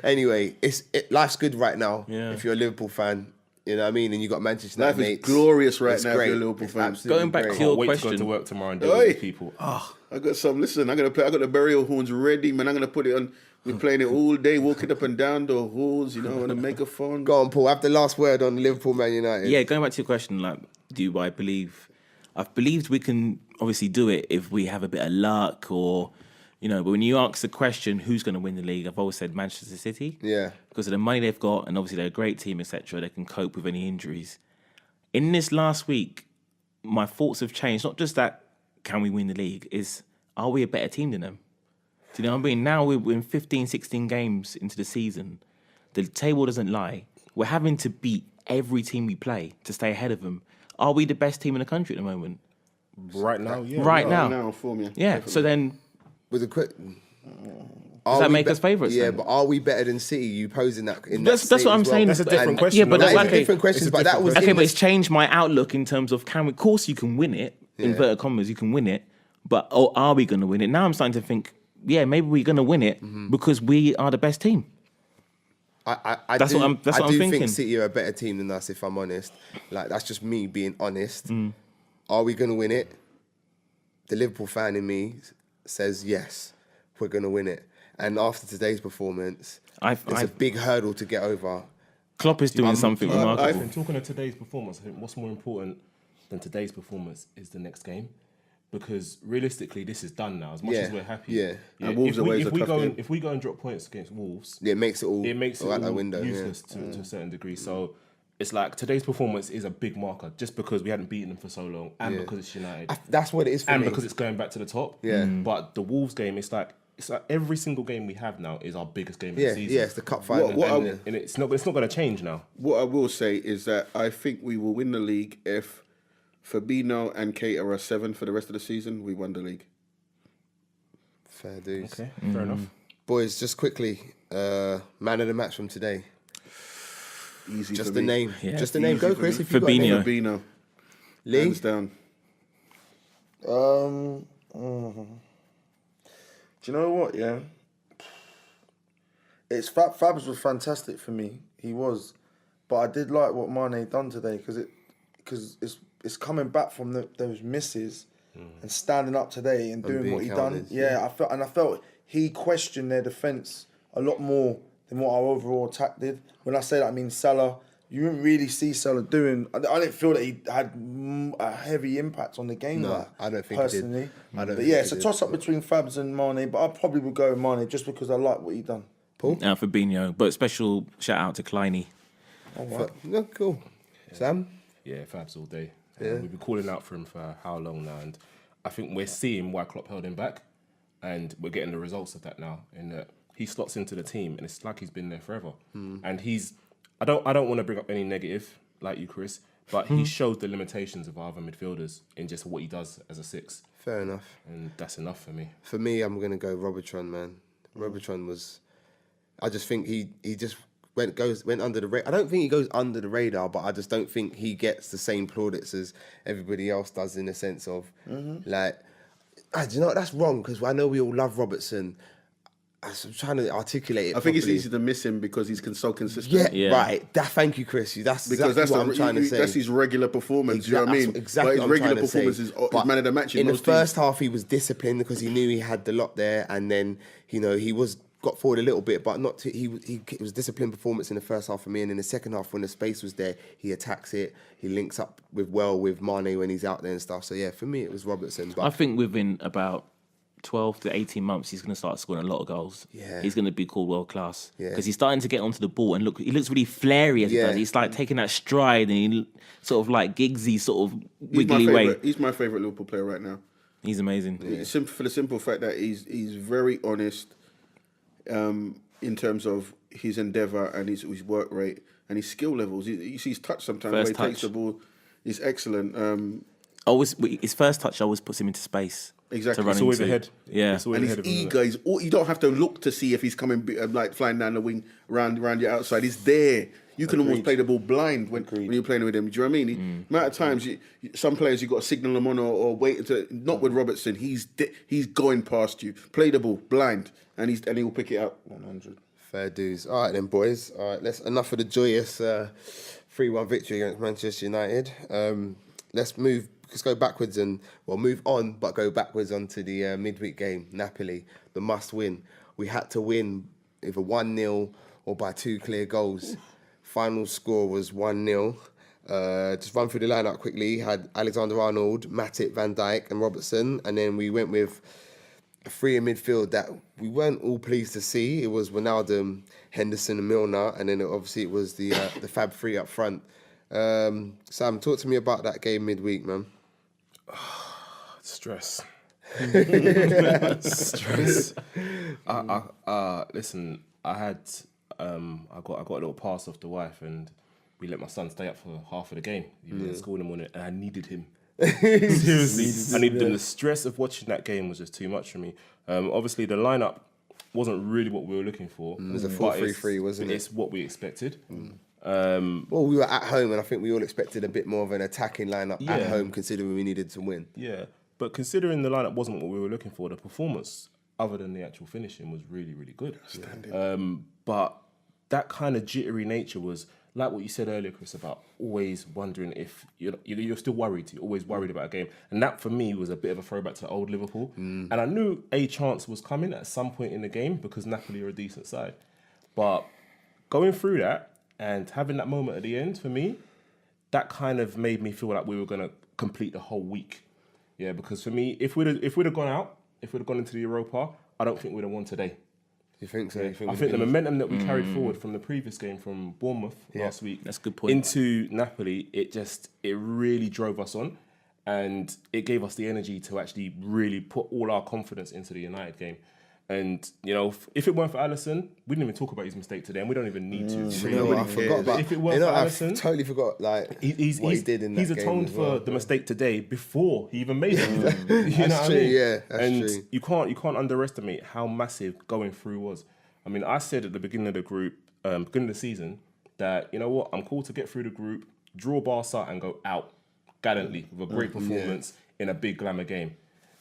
Anyway, life's good right now. Yeah. If you're a Liverpool fan, you know what I mean, and you got Manchester Life United is mates. glorious right It's now if great. you're a Liverpool It's fan. absolutely Going back great. to your Wait to go question. to work tomorrow and deal Oi. with people. I got some. Listen, I got the burial horns ready, man. I'm gonna put it on. We're playing it all day, walking up and down the halls, you know, on a megaphone. Go on, Paul. Have the last word on Liverpool, Man United. Yeah, going back to your question, like, do I believe? I've believed we can obviously do it if we have a bit of luck, or, you know. But when you ask the question, who's going to win the league? I've always said Manchester City. Yeah. Because of the money they've got, and obviously they're a great team, etc. They can cope with any injuries. In this last week, my thoughts have changed. Not just that, can we win the league? Is, are we a better team than them? Do you know what I mean? Now we're in 15, 16 games into the season. The table doesn't lie. We're having to beat every team we play to stay ahead of them. Are we the best team in the country at the moment? Right now, yeah. Right now. Now, for me. Yeah. So then, With a quick. does that make us favourites? Yeah, then? but are we better than City? You posing that in That's that what I'm state as well. saying. That's a different And- question, Yeah, but though. That is okay. a different question, It's a but that different was Okay, in but the- it's changed my outlook in terms of can we? Of course, you can win it. Inverted commas, you can win it. But are we going to win it? Now I'm starting to think, yeah, maybe we're going to win it because we are the best team. I That's do, what I'm- that's I what I'm do thinking. think City are a better team than us, if I'm honest. Like, that's just me being honest. Are we going to win it? The Liverpool fan in me says yes, we're going to win it. And after today's performance, it's a big hurdle to get over. Klopp is doing something remarkable. And talking of today's performance, I think what's more important than today's performance is the next game. Because realistically, this is done now. As much as we're happy, Yeah. And Wolves away is a tough game. if we go and drop points against Wolves, It makes it all, it makes it out all that window. useless to a certain degree. So it's like today's performance is a big marker, just because we hadn't beaten them for so long, and because it's United, That's what it is for and me. because it's going back to the top. Yeah. But the Wolves game, it's like every single game we have now is our biggest game of the season. yeah, it's the cup final. And it's not going to change now. What I will say is that I think we will win the league if Fabinho and Keita are 7 for the rest of the season. We won the league. Fair dues. Okay, fair enough. Boys, just quickly, man of the match from today. Easy Just for the me. name. Yeah, Just the it's name. easy Go, for Chris, me. if you got a name. Fabinho. Lee? Hands down. Do you know what? Yeah, it's Fabs was fantastic for me. He was, but I did like what Mane done today because it's coming back from those misses and standing up today and doing being what he counted, done. Yeah, I felt he questioned their defense a lot more than what our overall attack did. When I say that, I mean Salah. You didn't really see Salah doing. I didn't feel that he had a heavy impact on the game. No, like, I don't think he did. personally. I don't But think yeah, he it's a did. toss up between Fabs and Mane, but I probably would go with Mane just because I like what he done. Fabinho, but special shout out to Kleiny. No, cool. Sam? Yeah, Fabs all day. We've been calling out for him for how long now, and I think we're seeing why Klopp held him back, and we're getting the results of that now. In that he slots into the team, and it's like he's been there forever. And he's, I don't want to bring up any negative like you, Chris, but he showed the limitations of our other midfielders in just what he does as a 6, Fair enough. and that's enough for me. For me, I'm going to go Robotron, man. Robotron was... I just think he just went under the radar. I don't think he goes under the radar, but I just don't think he gets the same plaudits as everybody else does in the sense of, like... do you know what? That's wrong, because I know we all love Robertson. I'm trying to articulate it. I think it's properly. easy to miss him because he's so consistent. Yeah, right. Thank you, Chris. That's Because exactly what I'm trying to say. That's his regular performance. You know what I mean? Exactly. But his regular performance is man of the match in the most first teams. half, he was disciplined because he knew he had the lot there, and then he got forward a little bit, but not. It was disciplined performance in the first half for me, and in the second half, when the space was there, he attacks it. He links up with Mane when he's out there and stuff. So yeah, for me, it was Robertson. But I think within about 12 to 18 months, he's going to start scoring a lot of goals. Yeah. He's going to be called world class. Yeah. Because he's starting to get onto the ball and he looks really flary as he does. He's like taking that stride and he sort of like Giggsy sort of wiggly way. He's my favourite Liverpool player right now. He's amazing. For the simple fact that he's very honest in terms of his endeavour and his work rate and his skill levels. You see his touch sometimes, First the way he touch. takes the ball. He's excellent. His first touch always puts him into space. Exactly. To run It's always into. ahead. Yeah. It's always And ahead he's of him, isn't eager. You don't have to look to see if he's coming, like flying down the wing, around your outside. He's there. You can almost play the ball blind when you're playing with him. Do you know what I mean? Amount of times, some players you got to signal them on or wait to. Not with Robertson. He's going past you. Play the ball blind, and he will pick it up. 100. fair dues. All right then, boys. All right, enough of the joyous 3-1 victory against Manchester United. Let's go backwards move on, but go backwards onto the midweek game, Napoli, the must win. We had to win either 1-0 or by 2 clear goals. Final score was 1-0. Just run through the lineup quickly. Had Alexander-Arnold, Matip, Van Dijk and Robertson. And then we went with a 3 in midfield that we weren't all pleased to see. It was Wijnaldum, Henderson and Milner. And then obviously it was the Fab 3 up front. Sam, talk to me about that game midweek, man. Stress. Stress. Listen, I got a little pass off the wife, and we let my son stay up for half of the game. He was in school in the morning, and I needed him. Seriously, I needed him. The stress of watching that game was just too much for me. Obviously, the lineup wasn't really what we were looking for. It was a 4-3-3, wasn't it? It's what we expected. Well, we were at home, and I think we all expected a bit more of an attacking lineup at home, considering we needed to win. Yeah, but considering the lineup wasn't what we were looking for, the performance, other than the actual finishing, was really, really good. But that kind of jittery nature was like what you said earlier, Chris, about always wondering if you're still worried. You're always worried about a game, and that for me was a bit of a throwback to old Liverpool. And I knew a chance was coming at some point in the game because Napoli are a decent side, but going through that and having that moment at the end, for me, that kind of made me feel like we were going to complete the whole week. Yeah, because for me, if we'd have gone out, if we'd have gone into the Europa, I don't think we'd have won today. You think so? I think the momentum that we carried forward from the previous game from Bournemouth last week, That's a good point. into Napoli, it really drove us on, and it gave us the energy to actually really put all our confidence into the United game. And, if it weren't for Alisson, we didn't even talk about his mistake today, and we don't even need to. I forgot about. If it weren't for I Alisson, totally forgot what he did in that he's game. atoned as well. for the mistake today before he even made it. You know That's what I true, mean? yeah, that's and true. you can't underestimate how massive going through was. I mean, I said at the beginning of the group, beginning of the season, that you know what, I'm cool to get through the group, draw Barca, and go out gallantly with a great performance in a big glamour game.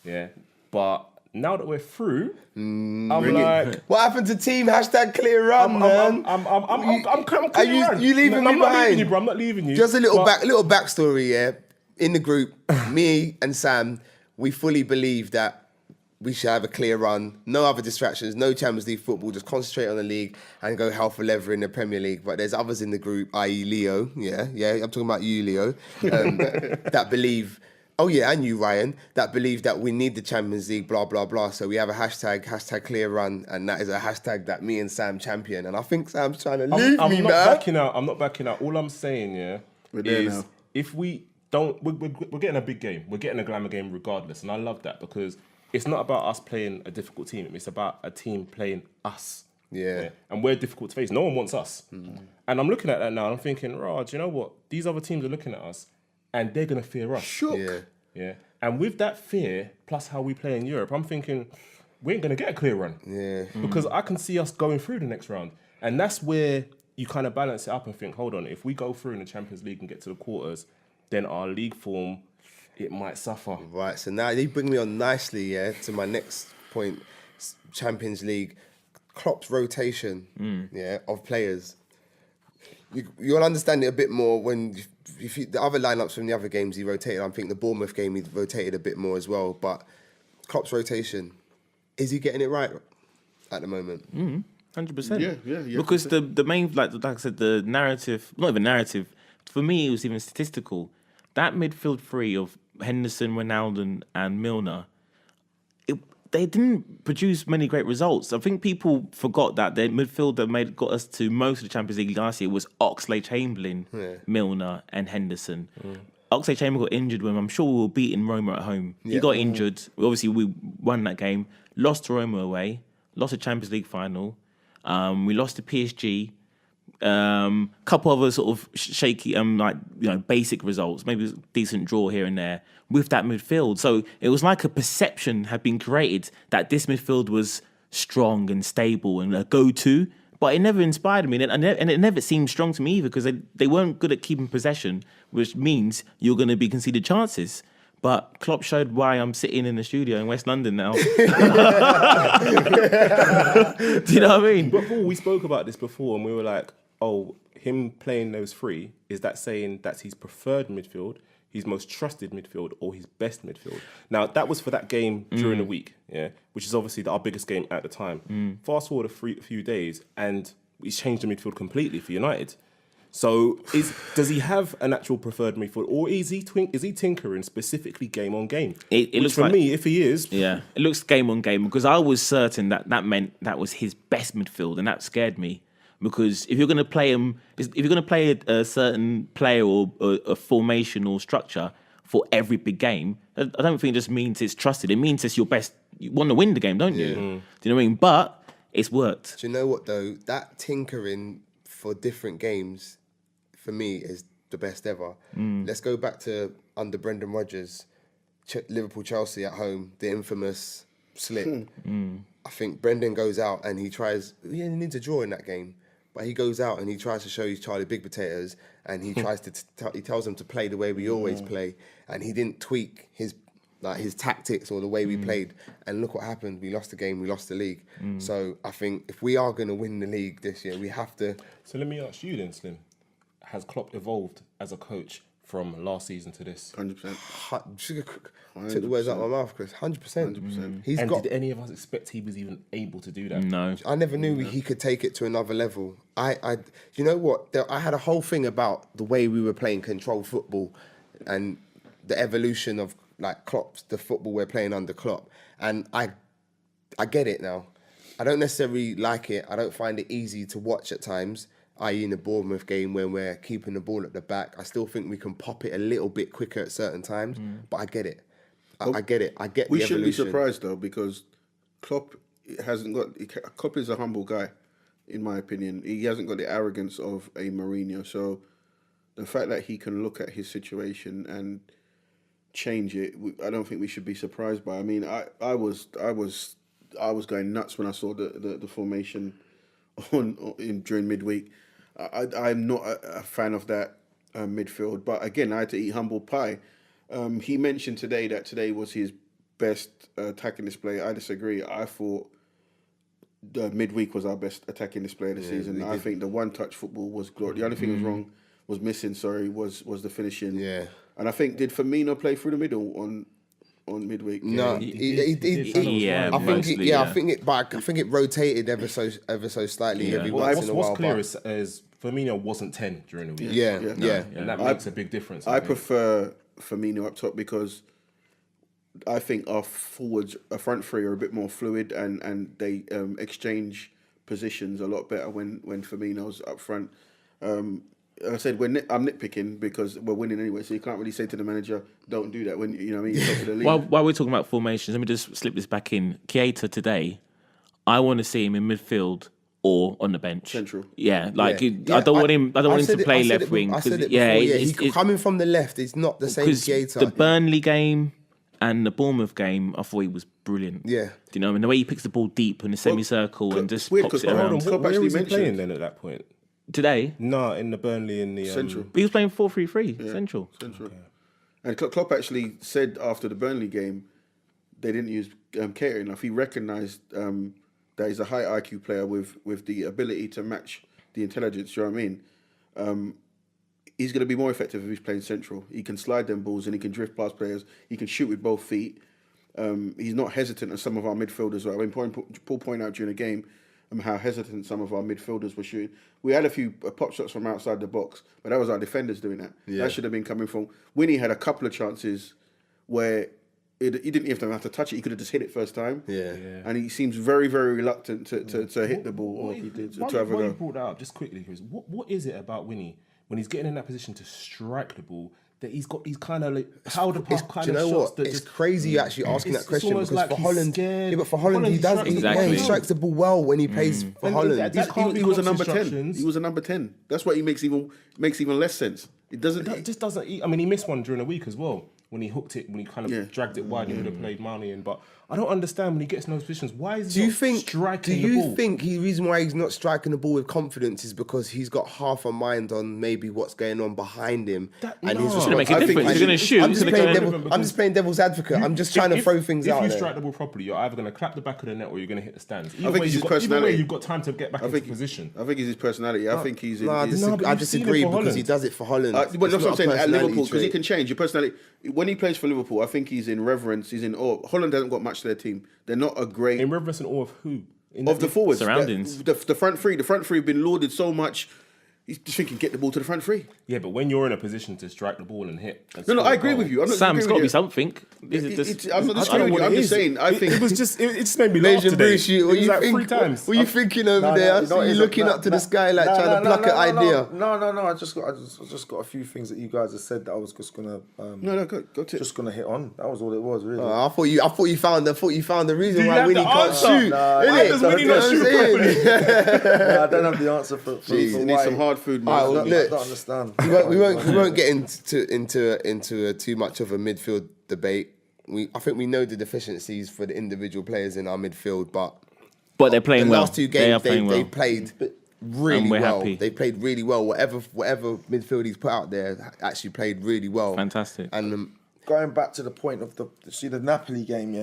Yeah, but now that we're through, I'm like, What happened to team #clear run, man? I'm Are you leaving me I'm not behind? leaving you, bro. I'm not leaving you. Just a little backstory, yeah. In the group, me and Sam, we fully believe that we should have a clear run, no other distractions, no Champions League football, just concentrate on the league and go hell for leather in the Premier League. But there's others in the group, i.e. Leo, I'm talking about you, Leo, that believe, and you, Ryan, that believe that we need the Champions League, blah, blah, blah. So we have a #, clear run, and that is a hashtag that me and Sam champion. And I think Sam's trying to leave me, man. I'm not backing out. All I'm saying, We're there is now. if we don't, we're getting a big game. We're getting a glamour game regardless. And I love that because it's not about us playing a difficult team. It's about a team playing us. Yeah. And we're difficult to face. No one wants us. And I'm looking at that now and I'm thinking, Raj, you know what? These other teams are looking at us and they're going to fear us. Yeah. Yeah. And with that fear, plus how we play in Europe, I'm thinking, we ain't going to get a clear run. Yeah. Because I can see us going through the next round. And that's where you kind of balance it up and think, hold on, if we go through in the Champions League and get to the quarters, then our league form, it might suffer. Right, so now you bring me on nicely, to my next point, Champions League. Klopp's rotation, of players. You'll understand it a bit more when the other lineups from the other games he rotated. I think the Bournemouth game he rotated a bit more as well. But Klopp's rotation, is he getting it right at the moment? 100%. Yeah. Because the main, like I said, the narrative, not even narrative, for me it was even statistical. That midfield three of Henderson, Wijnaldum and Milner, they didn't produce many great results. I think people forgot that their midfield that got us to most of the Champions League last year was Oxlade-Chamberlain, Milner and Henderson. Oxlade-Chamberlain got injured when I'm sure we were beating Roma at home. He got injured. Obviously, we won that game, lost to Roma away, lost the Champions League final. We lost to PSG. Couple other sort of shaky, basic results. Maybe a decent draw here and there with that midfield. So it was like a perception had been created that this midfield was strong and stable and a go-to. But it never inspired me, and it never seemed strong to me either because they weren't good at keeping possession, which means you're going to be conceded chances. But Klopp showed why I'm sitting in the studio in West London now. Do you know what I mean? But Paul, we spoke about this before and we were like, oh, him playing those three, is that saying that's his preferred midfield, his most trusted midfield, or his best midfield? Now, that was for that game during the week, which is obviously our biggest game at the time. Fast forward a few days and he's changed the midfield completely for United. So does he have an actual preferred midfield, or is he tinkering specifically game on game? It looks for like, me, if he is, it looks game on game because I was certain that meant that was his best midfield, and that scared me because if you're going to play him, if you're going to play a certain player or a formation or structure for every big game, I don't think it just means it's trusted. It means it's your best. You want to win the game, don't you? Do you know what I mean? But it's worked. Do you know what though? That tinkering for different games, for me, is the best ever. Let's go back to under Brendan Rodgers, Liverpool-Chelsea at home, the infamous slip. I think Brendan goes out and he tries, he needs a draw in that game, but he goes out and he tries to show his Charlie Big Potatoes and he tries to, he tells them to play the way we always play, and he didn't tweak his tactics or the way we played, and look what happened. We lost the game, we lost the league. So I think if we are going to win the league this year, we have to... So let me ask you then, Slim. Has Klopp evolved as a coach from last season to this? 100%. Took the words out of my mouth, Chris. 100%. Did any of us expect he was even able to do that? No. I never knew he could take it to another level. You know what? I had a whole thing about the way we were playing control football and the evolution of like Klopp's, the football we're playing under Klopp. And I get it now. I don't necessarily like it. I don't find it easy to watch at times, i.e. in the Bournemouth game when we're keeping the ball at the back. I still think we can pop it a little bit quicker at certain times, but I get it. I get it. I get the evolution. We shouldn't be surprised though, because Klopp is a humble guy, in my opinion. He hasn't got the arrogance of a Mourinho. So the fact that he can look at his situation and change it, I don't think we should be surprised by. I mean, I was going nuts when I saw the formation during midweek. I'm not a fan of that midfield, but again, I had to eat humble pie. He mentioned today that today was his best attacking display. I disagree. I thought the midweek was our best attacking display of the season. I think the one-touch football was glorious. The only thing was missing, was the finishing. Yeah. And I think, did Firmino play through the middle on midweek? No, he did. I think it rotated ever so slightly every once in a while. What's clear is Firmino wasn't 10 during the week. Yeah. And that makes a big difference. I prefer Firmino up top because I think our front three are a bit more fluid and they exchange positions a lot better when Firmino's up front. Like I said, I'm nitpicking because we're winning anyway, so you can't really say to the manager, don't do that when, you know what I mean, top of the league. While we're talking about formations, let me just slip this back in. Keita today, I want to see him in midfield or on the bench. Central. Yeah, I don't want him to play left wing. I said it before, he's coming from the left, it's not the same Keita. The Burnley game and the Bournemouth game, I thought he was brilliant. Yeah. Do you know, I mean, the way he picks the ball deep in the semicircle and just pops it around. Where was he playing then at that point? Today? No, in the Burnley in the... Central. He was playing 4-3-3, Central. Okay. And Klopp actually said after the Burnley game, they didn't use Keita enough. He recognised that he's a high IQ player with the ability to match the intelligence. You know what I mean? He's going to be more effective if he's playing central. He can slide them balls and he can drift past players. He can shoot with both feet. He's not hesitant as some of our midfielders were. I mean, Paul pointed out during the game how hesitant some of our midfielders were shooting. We had a few pop shots from outside the box, but that was our defenders doing that. Yeah. That should have been coming from... Winnie had a couple of chances where he didn't even have to touch it. He could have just hit it first time. Yeah. And he seems very, very reluctant to hit the ball. Or he did to have a go. You brought that up just quickly, Chris. What is it about Winnie when he's getting in that position to strike the ball that he's kind of like powder puff kind of shots? Do you know what? It's crazy you actually asking that question because like for Holland, scared. But for Holland he does. He strikes the ball well when he plays for Holland. He was a number 10. He was a number 10. That's why he makes even less sense. It doesn't. It just doesn't. I mean, he missed one during the week as well. When he hooked it, when he kind of dragged it wide, he would have played Mane in. But I don't understand when he gets in those positions. Why is he not striking the ball? Do you think the reason why he's not striking the ball with confidence is because he's got half a mind on maybe what's going on behind him? And he's just going to make a difference. He's going to shoot. I'm just playing devil's advocate. I'm just trying to throw things out there. If you strike the ball properly, you're either going to clap the back of the net or you're going to hit the stands. I think it's his personality. You've got time to get back into position. I think it's his personality. I think he's... I disagree because he does it for Holland. But that's what I'm saying. At Liverpool, because he can change your personality. When he plays for Liverpool, I think he's in reverence. He's in awe. Holland hasn't got much to their team. They're not a great... In reverence and awe of who? Of the forwards. Surroundings. The front three. The front three have been lauded so much. He's just thinking, get the ball to the front three. Yeah, but when you're in a position to strike the ball and hit... No, I agree with you. Sam, it's got to be something. I'm not disagreeing with you. I'm just saying, I think... It just made me laugh today. What are you thinking over there? You're looking up to the sky like trying to pluck an idea. No. I just got a few things that you guys have said that I was just gonna... go to just gonna hit on. That was all it was, really. I thought you found the reason why Winnie can't shoot. Why does Winnie not shoot properly? I don't have the answer for Jeez, need some hard food, man. I don't understand. We won't get into too much of a midfield debate. I think we know the deficiencies for the individual players in our midfield, but they're playing well. The last two games they played played really well. Happy. They played really well. Whatever midfield he's put out there actually played really well. Fantastic. And going back to the point of the Napoli game,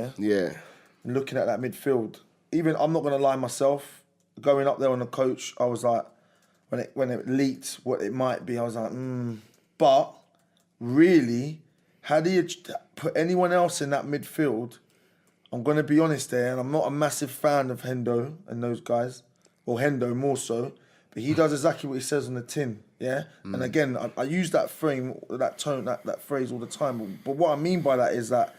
looking at that midfield, even I'm not going to lie myself, going up there on the coach, I was like, when it leaked what it might be, I was like, But really, had he put anyone else in that midfield, I'm going to be honest there, and I'm not a massive fan of Hendo and those guys, or Hendo more so, but he does exactly what he says on the tin, yeah? And again, I use that frame, that tone, that phrase all the time, but what I mean by that is that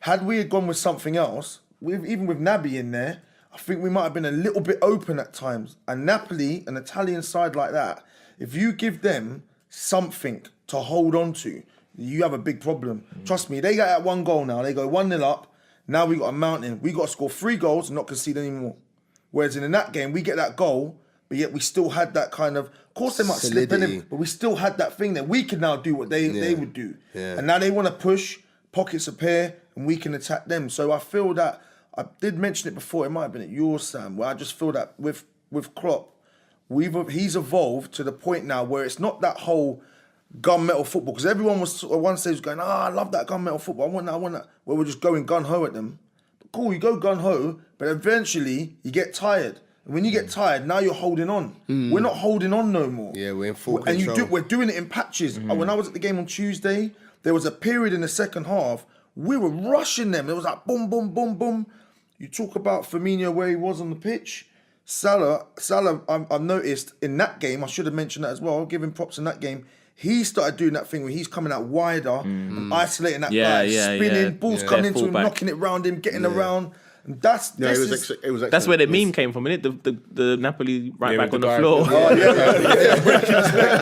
had we gone with something else, even with Naby in there, I think we might have been a little bit open at times. And Napoli, an Italian side like that, if you give them something to hold on to, you have a big problem. Trust me, they got that one goal now. They go 1-0 up. Now we got a mountain. We got to score 3 goals and not concede anymore. Whereas in that game, we get that goal, but yet we still had that kind of course they might slip in it, but we still had that thing that we could now do what they would do. Yeah. And now they want to push, pockets appear, and we can attack them. So I feel that, I did mention it before, it might have been at yours, Sam, where I just feel that with Klopp, he's evolved to the point now where it's not that whole gunmetal football, because everyone was at one stage going, I love that gunmetal football, I want that, where we're just going gun-ho at them. But cool, you go gun-ho, but eventually you get tired. And when you get tired, now you're holding on. We're not holding on no more. Yeah, we're in full control. And we're doing it in patches. When I was at the game on Tuesday, there was a period in the second half, we were rushing them. It was like boom, boom, boom, boom. You talk about Firmino where he was on the pitch. Salah, I've noticed in that game, I should have mentioned that as well, I'll give him props in that game, he started doing that thing where he's coming out wider and isolating that guy, spinning, balls coming into him, knocking it round him, getting around. And that's where the meme came from, innit? The Napoli back on the floor.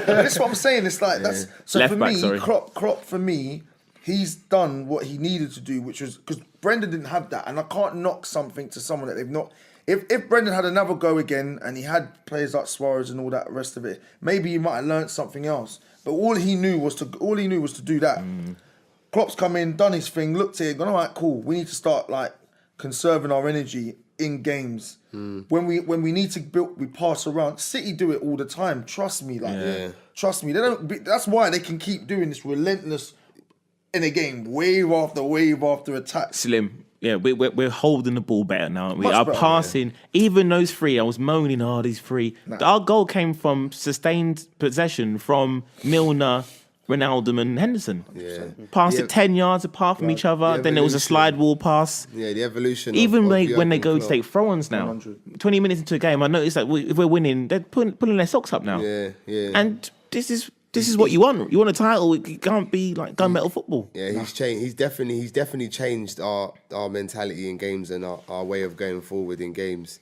That's what I'm saying. It's like, that's... So left for back, me, Klopp for me, he's done what he needed to do, which was... Because Brendan didn't have that, and I can't knock something to someone that they've not... If Brendan had another go again, and he had players like Suarez and all that rest of it, maybe he might have learnt something else. But all he knew was to do that. Klopp's come in, done his thing, looked at it, gone, all right, cool. We need to start like conserving our energy in games. When we need to build, we pass around. City do it all the time. Trust me, trust me. They don't. That's why they can keep doing this relentless in a game, wave after attack. Slim. we're holding the ball better now. We Much are better, passing. Even those three, I was moaning, these three. Our goal came from sustained possession from Milner, Ronaldo, and Henderson. Yeah. Passed it 10 yards apart from each other. Then there was a slide wall pass. Yeah, the evolution. Even of when they Jurgen go to Klopp. take throw-ons now, 100. 20 minutes into a game, I noticed that if we're winning, they're pulling their socks up now. Yeah, yeah. And this is what you want. You want a title. It can't be like gunmetal football. Yeah, he's changed. He's definitely changed our mentality in games and our way of going forward in games.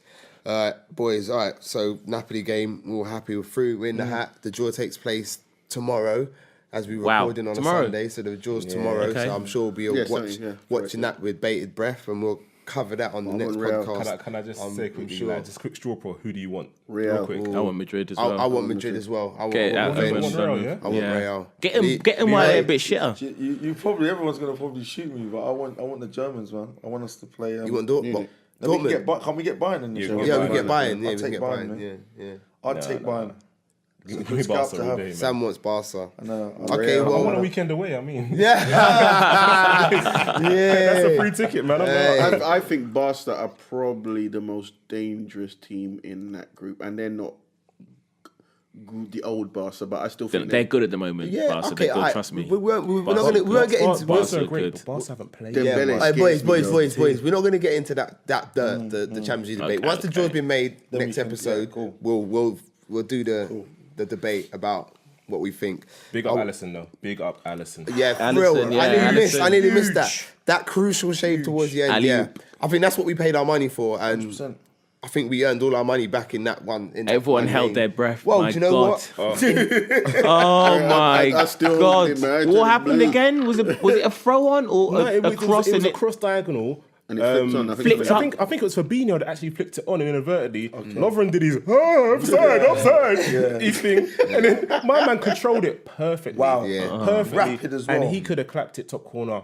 Boys, all right. So Napoli game, we're all happy. We're through. We're in the hat. The draw takes place tomorrow, as we recording on Tomorrow? a Sunday. So the draw's tomorrow. Okay. So I'm sure we'll be watching that with bated breath, and we'll cover that on the next podcast. Can I just say quickly, just quick straw poll? Who do you want? Real quick. I want Madrid as well. I want Madrid as well. I want Get it out of revenge. Real, yeah? I want Real. Get him while they're a bit shitter. You probably everyone's gonna probably shoot me, but I want the Germans, man. I want us to play. You want Dortmund? Can we get Bayern in the show? Yeah, we get Bayern. Yeah, I'll we take get Bayern. Bayern. Yeah. I'd take Bayern. Give me Barca all day, man. Sam wants Barca. I know. Okay, I well, want a weekend away. I mean, yeah. that's a free ticket, man. I think Barca are probably the most dangerous team in that group, and they're not the old Barca, but I still think They're good at the moment. Yeah, Barca, okay, they're good, alright. trust me. We won't get into Barca are Barca great, good. but Barca haven't played. Dembele Hey, scares me, though. boys. We're not going to get into the Champions League debate. Once the draw's been made, next episode, we'll do the debate about what we think. Big up Alisson, though. Big up Alisson. Yeah, Alisson, real. yeah, I nearly missed Alisson. that crucial shave towards the end. Alley-oop. Yeah, I think that's what we paid our money for, and 100%. I think we earned all our money back in that one. Everyone held their breath. Well, my do you know God. what? Oh my I still God! hold it, man. What happened again? Was it a throw on or No, a cross? It was and a cross diagonal. And it flipped on. flipped up. I think it was Fabinho that actually flicked it on inadvertently. Lovren did his offside his thing, and then my man controlled it perfectly. Wow. Yeah. Perfectly. Rapid as well. And he could have clapped it top corner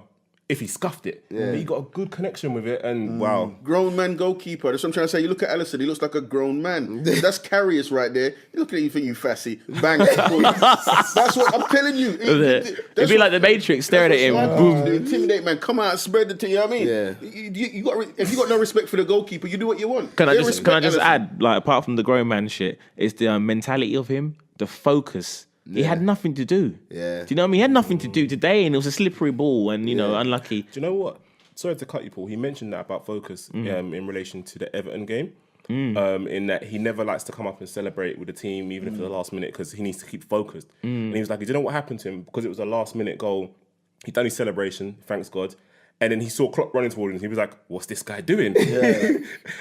if he scuffed it. But he got a good connection with it, and wow. Grown man goalkeeper. That's what I'm trying to say. You look at Alisson, he looks like a grown man. That's Carrius right there. You look at you, think you fassy. Bang. That's what I'm telling you. It'd be like the Matrix staring at him. Boom. Intimidate, man. Come out, spread the thing. You know what I mean? Yeah. You got if you got no respect for the goalkeeper, you do what you want. Can I They just respect Alisson. add, like, apart from the grown man shit, it's the mentality of him, the focus. He had nothing to do. Yeah. Do you know what I mean? He had nothing to do today, and it was a slippery ball, and unlucky. Do you know what? Sorry to cut you, Paul. He mentioned that about focus in relation to the Everton game. In that he never likes to come up and celebrate with the team, even if it's the last minute, because he needs to keep focused. And he was like, do you know what happened to him? Because it was a last minute goal, he done his celebration, thanks God. And then he saw Klopp running towards him. He was like, what's this guy doing?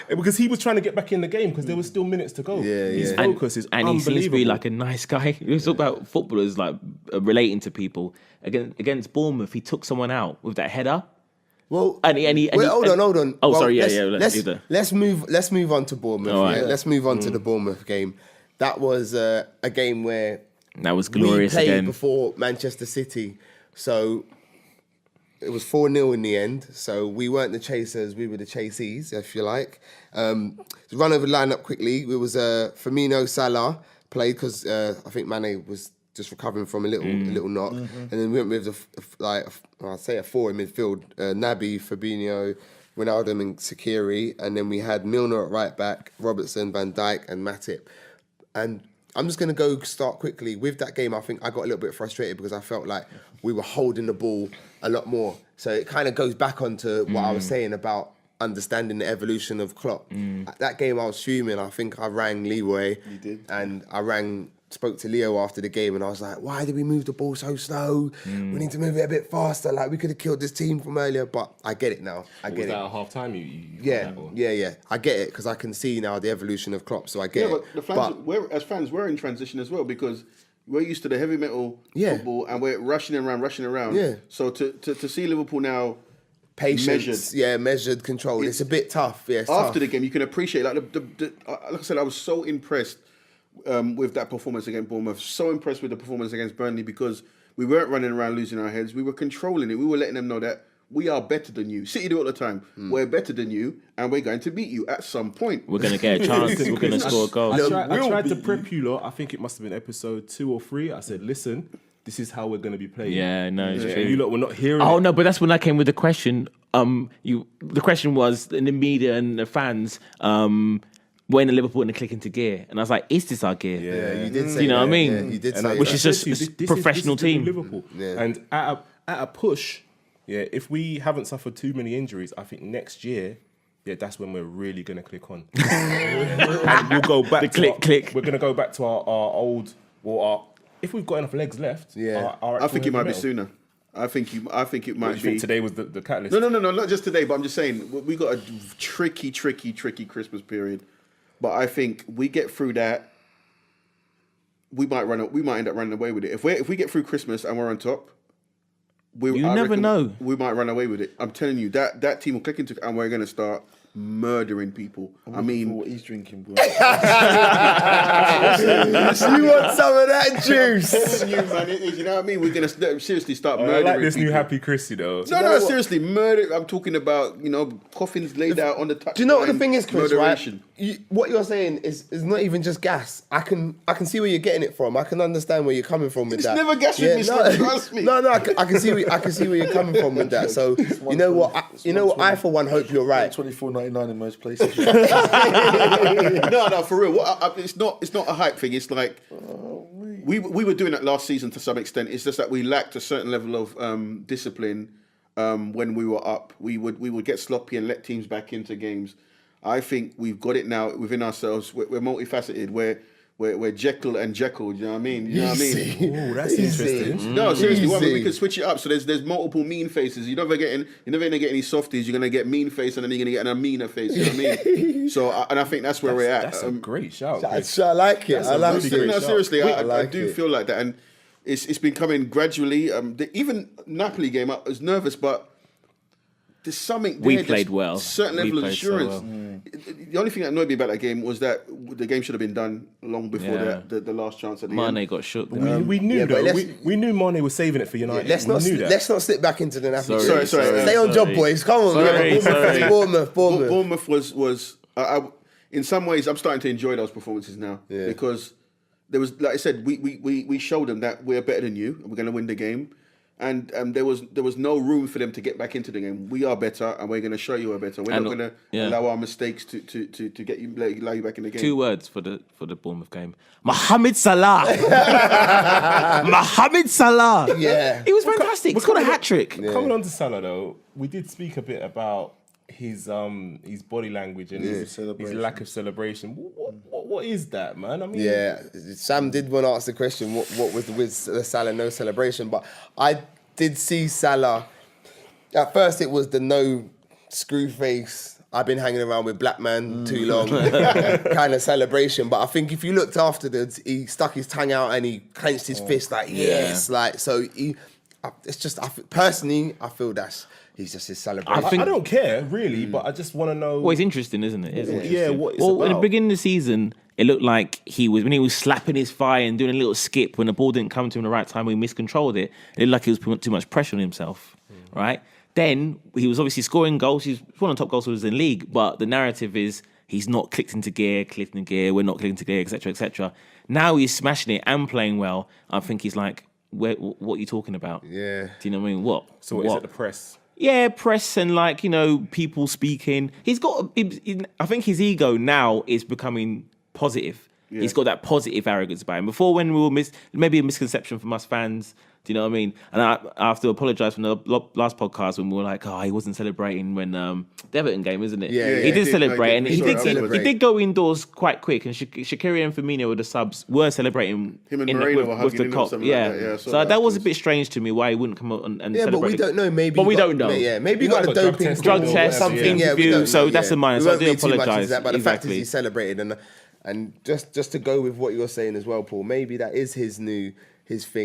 Because he was trying to get back in the game because there was still minutes to go. His focus is And he unbelievable. seems to be like a nice guy. We talk about footballers like relating to people. Against Bournemouth, he took someone out with that header. Well, hold on. Oh, Well, sorry, let's move on to Bournemouth. All right. Yeah? Let's move on to the Bournemouth game. That was a game where That was glorious we played again. before Manchester City, so it was 4-0 in the end. So we weren't the chasers, we were the chasees, if you like. To run over the lineup quickly, it was Firmino, Salah played because I think Mane was just recovering from a little knock, and then we went with I'd say a four in midfield: Naby, Fabinho, Ronaldo, and Sakiri, and then we had Milner at right back, Robertson, Van Dijk, and Matip. And I'm just going to start quickly with that game. I think I got a little bit frustrated because I felt like we were holding the ball a lot more. So it kind of goes back onto what I was saying about understanding the evolution of Klopp. At that game, I was fuming. I think I rang Leroy. You did. And spoke to Leo after the game, and I was like, why did we move the ball so slow? We need to move it a bit faster. Like, we could have killed this team from earlier, but I get it now. I get Was it. that at half time? Yeah. I get it because I can see now the evolution of Klopp, so I get it. But the fans, we're in transition as well because we're used to the heavy metal football and we're rushing around. Yeah. So to see Liverpool now Patience, measured control. It's a bit tough. Yeah, it's after tough. the game, you can appreciate like like I said, I was so impressed with that performance against Bournemouth. So impressed with the performance against Burnley because we weren't running around losing our heads. We were controlling it. We were letting them know that we are better than you. City do it all the time. We're better than you, and we're going to beat you at some point. We're going to get a chance. We're going to score a goal. I tried to prep you lot. I think it must have been episode 2 or 3. I said, listen, this is how we're going to be playing. Yeah, no, it's true. You lot were not hearing. Oh it. no, but that's when I came with the question. The question was in the media and the fans. When are Liverpool going to click into gear? And I was like, is this our gear? Yeah, you did say. You know that. what I mean? Yeah, you did And say. Which that. is just This a professional this is team. Liverpool. Yeah. And at a push, if we haven't suffered too many injuries, I think next year, that's when we're really going to click on. And we'll go back to click. We're going to go back to our old, if we've got enough legs left. I think it might be sooner. I think it might be. Think today was the catalyst? No, not just today, but I'm just saying we got a tricky Christmas period. But I think we get through that, we might end up running away with it. If we get through Christmas and we're on top, I never reckon know. We might run away with it. I'm telling you that team will click into, and we're going to start murdering people. I mean, what he's drinking, bro. You want some of that juice? you know what I mean? We're going to seriously start I murdering like this people. new Happy Chris, you know. No, seriously, murder. I'm talking about, coffins laid out on the touchline. Do you know what the thing is, Chris? Murderation. Right? What you're saying is not even just gas. I can see where you're getting it from. I can understand where you're coming from with It's that. never gas with me, son, trust me. No, I can see where you're coming from with that. So you know what? I for one hope you're right. $24.99 in most places. No, for real. It's not a hype thing. It's like we were doing that last season to some extent. It's just that we lacked a certain level of discipline when we were up. We would get sloppy and let teams back into games. I think we've got it now within ourselves. We're multifaceted. We're Jekyll and Jekyll. You know what I mean? You know what I mean? Oh, that's interesting. No, seriously, Easy. we can switch it up. So there's multiple mean faces. You're never gonna get any softies. You're gonna get mean face, and then you're gonna get an meaner face. You know what I mean? So and I think that's where we're at. That's a great shout. I like it. I like it. No, seriously, I like do it. feel like that, and it's been coming gradually. Even Napoli game, I was nervous, but there's something. We there, played there's well. Certain We level of played so assurance. well. The only thing that annoyed me about that game was that the game should have been done long before Yeah. the last chance at the end. Mane got shook. We knew but though. let's- We knew Mane was saving it for United. Let's we not knew that. let's not slip back into the Napoli. Sorry. Stay on job, boys. Come on, Sorry. Bournemouth. Bournemouth was in some ways I'm starting to enjoy those performances now because there was, like I said, we showed them that we're better than you and we're going to win the game, and there was no room for them to get back into the game. We are better and we're going to show you we're better. We're not going to allow our mistakes to get you allow you back in the game. 2 words for the Bournemouth game: Mohamed Salah. Mohamed Salah. Yeah. He was fantastic. He scored a hat trick. Coming on to Salah though, we did speak a bit about his body language and his lack of celebration. What is that, man? I mean, Yeah, Sam did want to ask the question, what was the Salah no celebration? But I did see Salah. At first, it was the no screw face. I've been hanging around with black man too long kind of celebration. But I think if you looked afterwards, he stuck his tongue out and he clenched his fist like yes, like so. It's just personally, I feel he's just his celebration. I don't care really, but I just want to know. Well, it's interesting, isn't it? It's interesting. what it's Well, about. in the beginning of the season, it looked like when he was slapping his thigh and doing a little skip when the ball didn't come to him the right time, he miscontrolled it. It looked like he was putting too much pressure on himself, right? Then he was obviously scoring goals. He's one of the top goal scorers in the league, but the narrative is he's not clicked into gear, we're not clicking into gear, etc., etc. Now he's smashing it and playing well. I think he's like, what are you talking about? Yeah. Do you know what I mean? What? So what is it, the press? Yeah, press and people speaking. I think his ego now is becoming positive. Yeah. He's got that positive arrogance about him. Before, when we were maybe a misconception from us fans. Do you know what I mean? And I have to apologise from the last podcast when we were like, he wasn't celebrating when the Everton game, isn't it? Yeah, he did celebrate, and he celebrate. did go indoors quite quick. And Shaqiri and Firmino with the subs were celebrating. Him and Moreno were hugging him or something like that. Yeah, so that was a bit strange to me why he wouldn't come out and celebrate. But we don't know. But we don't know. Yeah, maybe you got a doping drug test, something. interview. So that's a minus. So I do apologise. But the fact is, he celebrated, and just to go with what you're saying as well, Paul. Maybe that is his thing,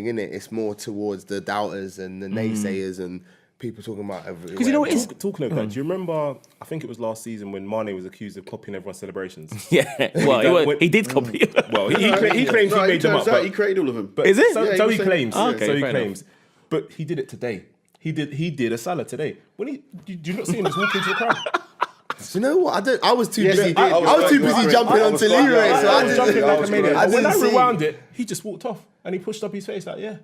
innit? It's more towards the doubters and the naysayers and people talking about everything. Because you know what it is? Talking of that, do you remember, I think it was last season when Mane was accused of copying everyone's celebrations? Yeah, well, he did copy. Well, he claims he made them up. He created all of them. But is it? So he claims. Okay, So he fair claims. But he did it today. He did a Salah today. When do you not see him just walk into the crowd? Do you know what? I was too busy. he did. I was too busy jumping I onto was Leroy, crying. so I I was didn't. jumping like a maniac. I When I didn't see. rewound it, he just walked off and he pushed up his face like, yeah.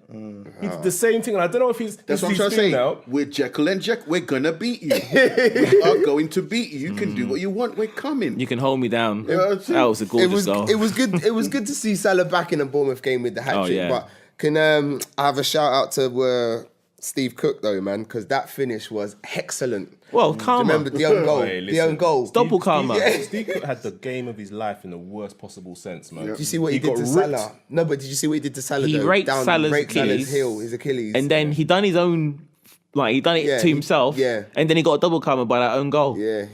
He did the same thing. And I don't know if he's. That's what I'm his trying to thing say. now. We're Jekyll and Jack. We're gonna beat you. We are going to beat you. You can do what you want. We're coming. You can hold me down. that's it. That was a gorgeous goal. It was good. It was good to see Salah back in a Bournemouth game with the hat trick. yeah. But can I have a shout out to Steve Cook though, man, because that finish was excellent. Well, Do you karma. remember the own goal? Hey, The listen. own goal. Double karma. Steve Cook had the game of his life in the worst possible sense, man. Did you see what he did got to ripped. Salah? No, but did you see what he did to Salah? He though? raked Salah's raked Achilles. his Achilles, And then he done his own, like he done it Yeah, to himself. yeah. And then he got a double karma by that own goal. Yeah.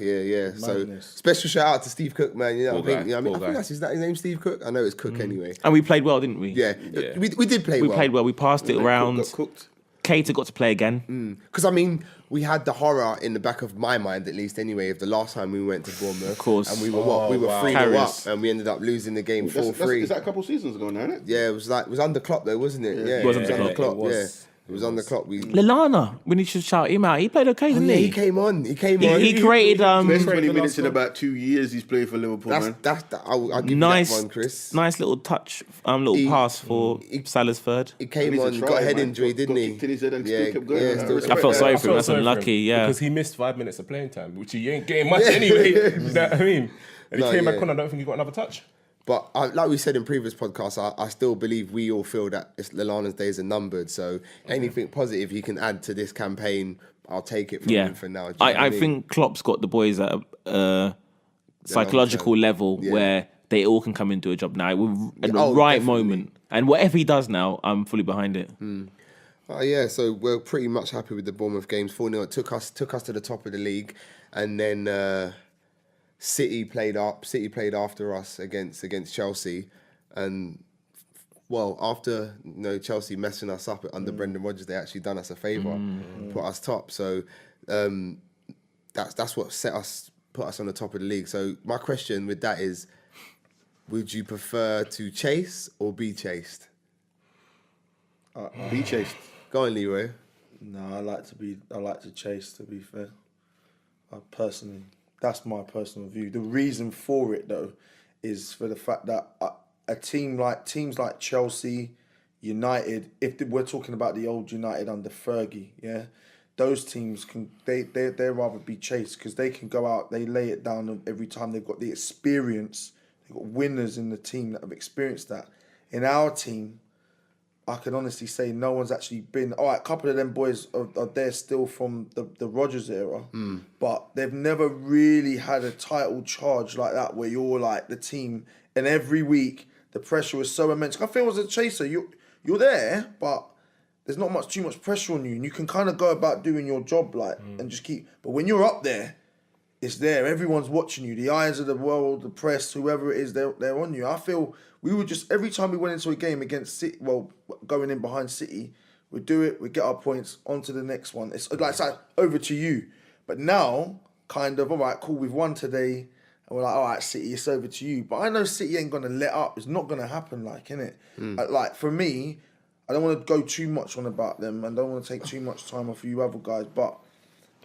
So Madness. special shout out to Steve Cook, man. You know, Poor I think, guy, I mean, poor I think guy. that's his name, Steve Cook. I know it's Cook anyway. And we played well, didn't we? Yeah, Yeah. we did play We well. played well. We passed it around. Got cooked. Cater got to play again. Because I mean, we had the horror in the back of my mind, at least anyway, of the last time we went to Bournemouth. Of course. And we were what? We were 3-0 Carriers. up, and we ended up losing the game Is 4-3. that a couple of seasons ago now, isn't it? Yeah, it was under Klopp though, wasn't it? Yeah, It was under Klopp. It was under Klopp. Lallana, we need to shout him out. He played okay, didn't Yeah, he? he came on. He He created Best 20 the minutes last in goal. about 2 years he's played for Liverpool, man. I'll give nice, you that one, Chris. nice little touch, little pass for Salah's third. He came He's a on, try, got a head man. injury, Got didn't he? kicked in his head and yeah, still kept going. yeah, I still respect I felt that. sorry I for him. felt That's sorry for unlucky. him Yeah. because he missed 5 minutes of playing time, which he ain't getting much anyway. You know what I mean? And he No, came back yeah. on. I don't think he got another touch. But like we said in previous podcasts, I still believe we all feel that Lallana's days are numbered. So anything positive he can add to this campaign, I'll take it from him for now. Do you know what I mean? think Klopp's got the boys at a psychological level where they all can come and do a job now at the right definitely. moment. And whatever he does now, I'm fully behind it. Yeah, so we're pretty much happy with the Bournemouth games. 4-0, it took us to the top of the league, and then City played after us against Chelsea, and well, after Chelsea messing us up under Brendan Rodgers, they actually done us a favour, put us top. So that's what put us on the top of the league. So my question with that is, would you prefer to chase or be chased? Be chased. Go on, Leroy. No, I like to chase, to be fair. Personally, that's my personal view. The reason for it though is for the fact that teams like Chelsea, United, if we're talking about the old United under Fergie, yeah, those teams they'd rather be chased because they can go out, they lay it down every time. They've got the experience, they've got winners in the team that have experienced that. In our team, I can honestly say no one's actually been. All right, a couple of them boys are there still from the Rodgers era, but they've never really had a title charge like that where you're like the team, and every week the pressure was so immense. I feel as a chaser, you're there, but there's not too much pressure on you, and you can kind of go about doing your job and just keep. But when you're up there, it's there. Everyone's watching you. The eyes of the world, the press, whoever it is, they're on you. I feel we would just, every time we went into a game against City, well, going in behind City, we'd do it, we'd get our points, on to the next one. It's like over to you. But now, kind of, all right, cool, we've won today, and we're like, all right, City, it's over to you. But I know City ain't going to let up. It's not going to happen, innit? Like, for me, I don't want to go too much on about them, and don't want to take too much time off you other guys, but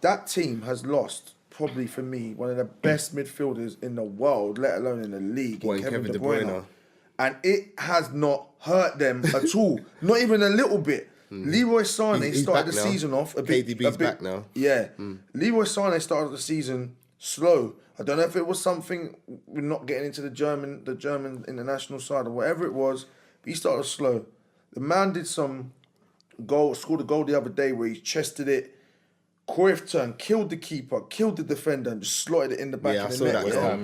that team has lost, probably for me, one of the best midfielders in the world, let alone in the league, in Kevin De Bruyne. And it has not hurt them at all. Not even a little bit. Leroy Sané started the season off a bit. KDB's back now. Yeah. Leroy Sané started the season slow. I don't know if it was something with not getting into the German international side or whatever it was, but he started slow. The man did some goal, scored a goal the other day where he chested it. Cruyff turned, killed the keeper, killed the defender, and just slotted it in the back of the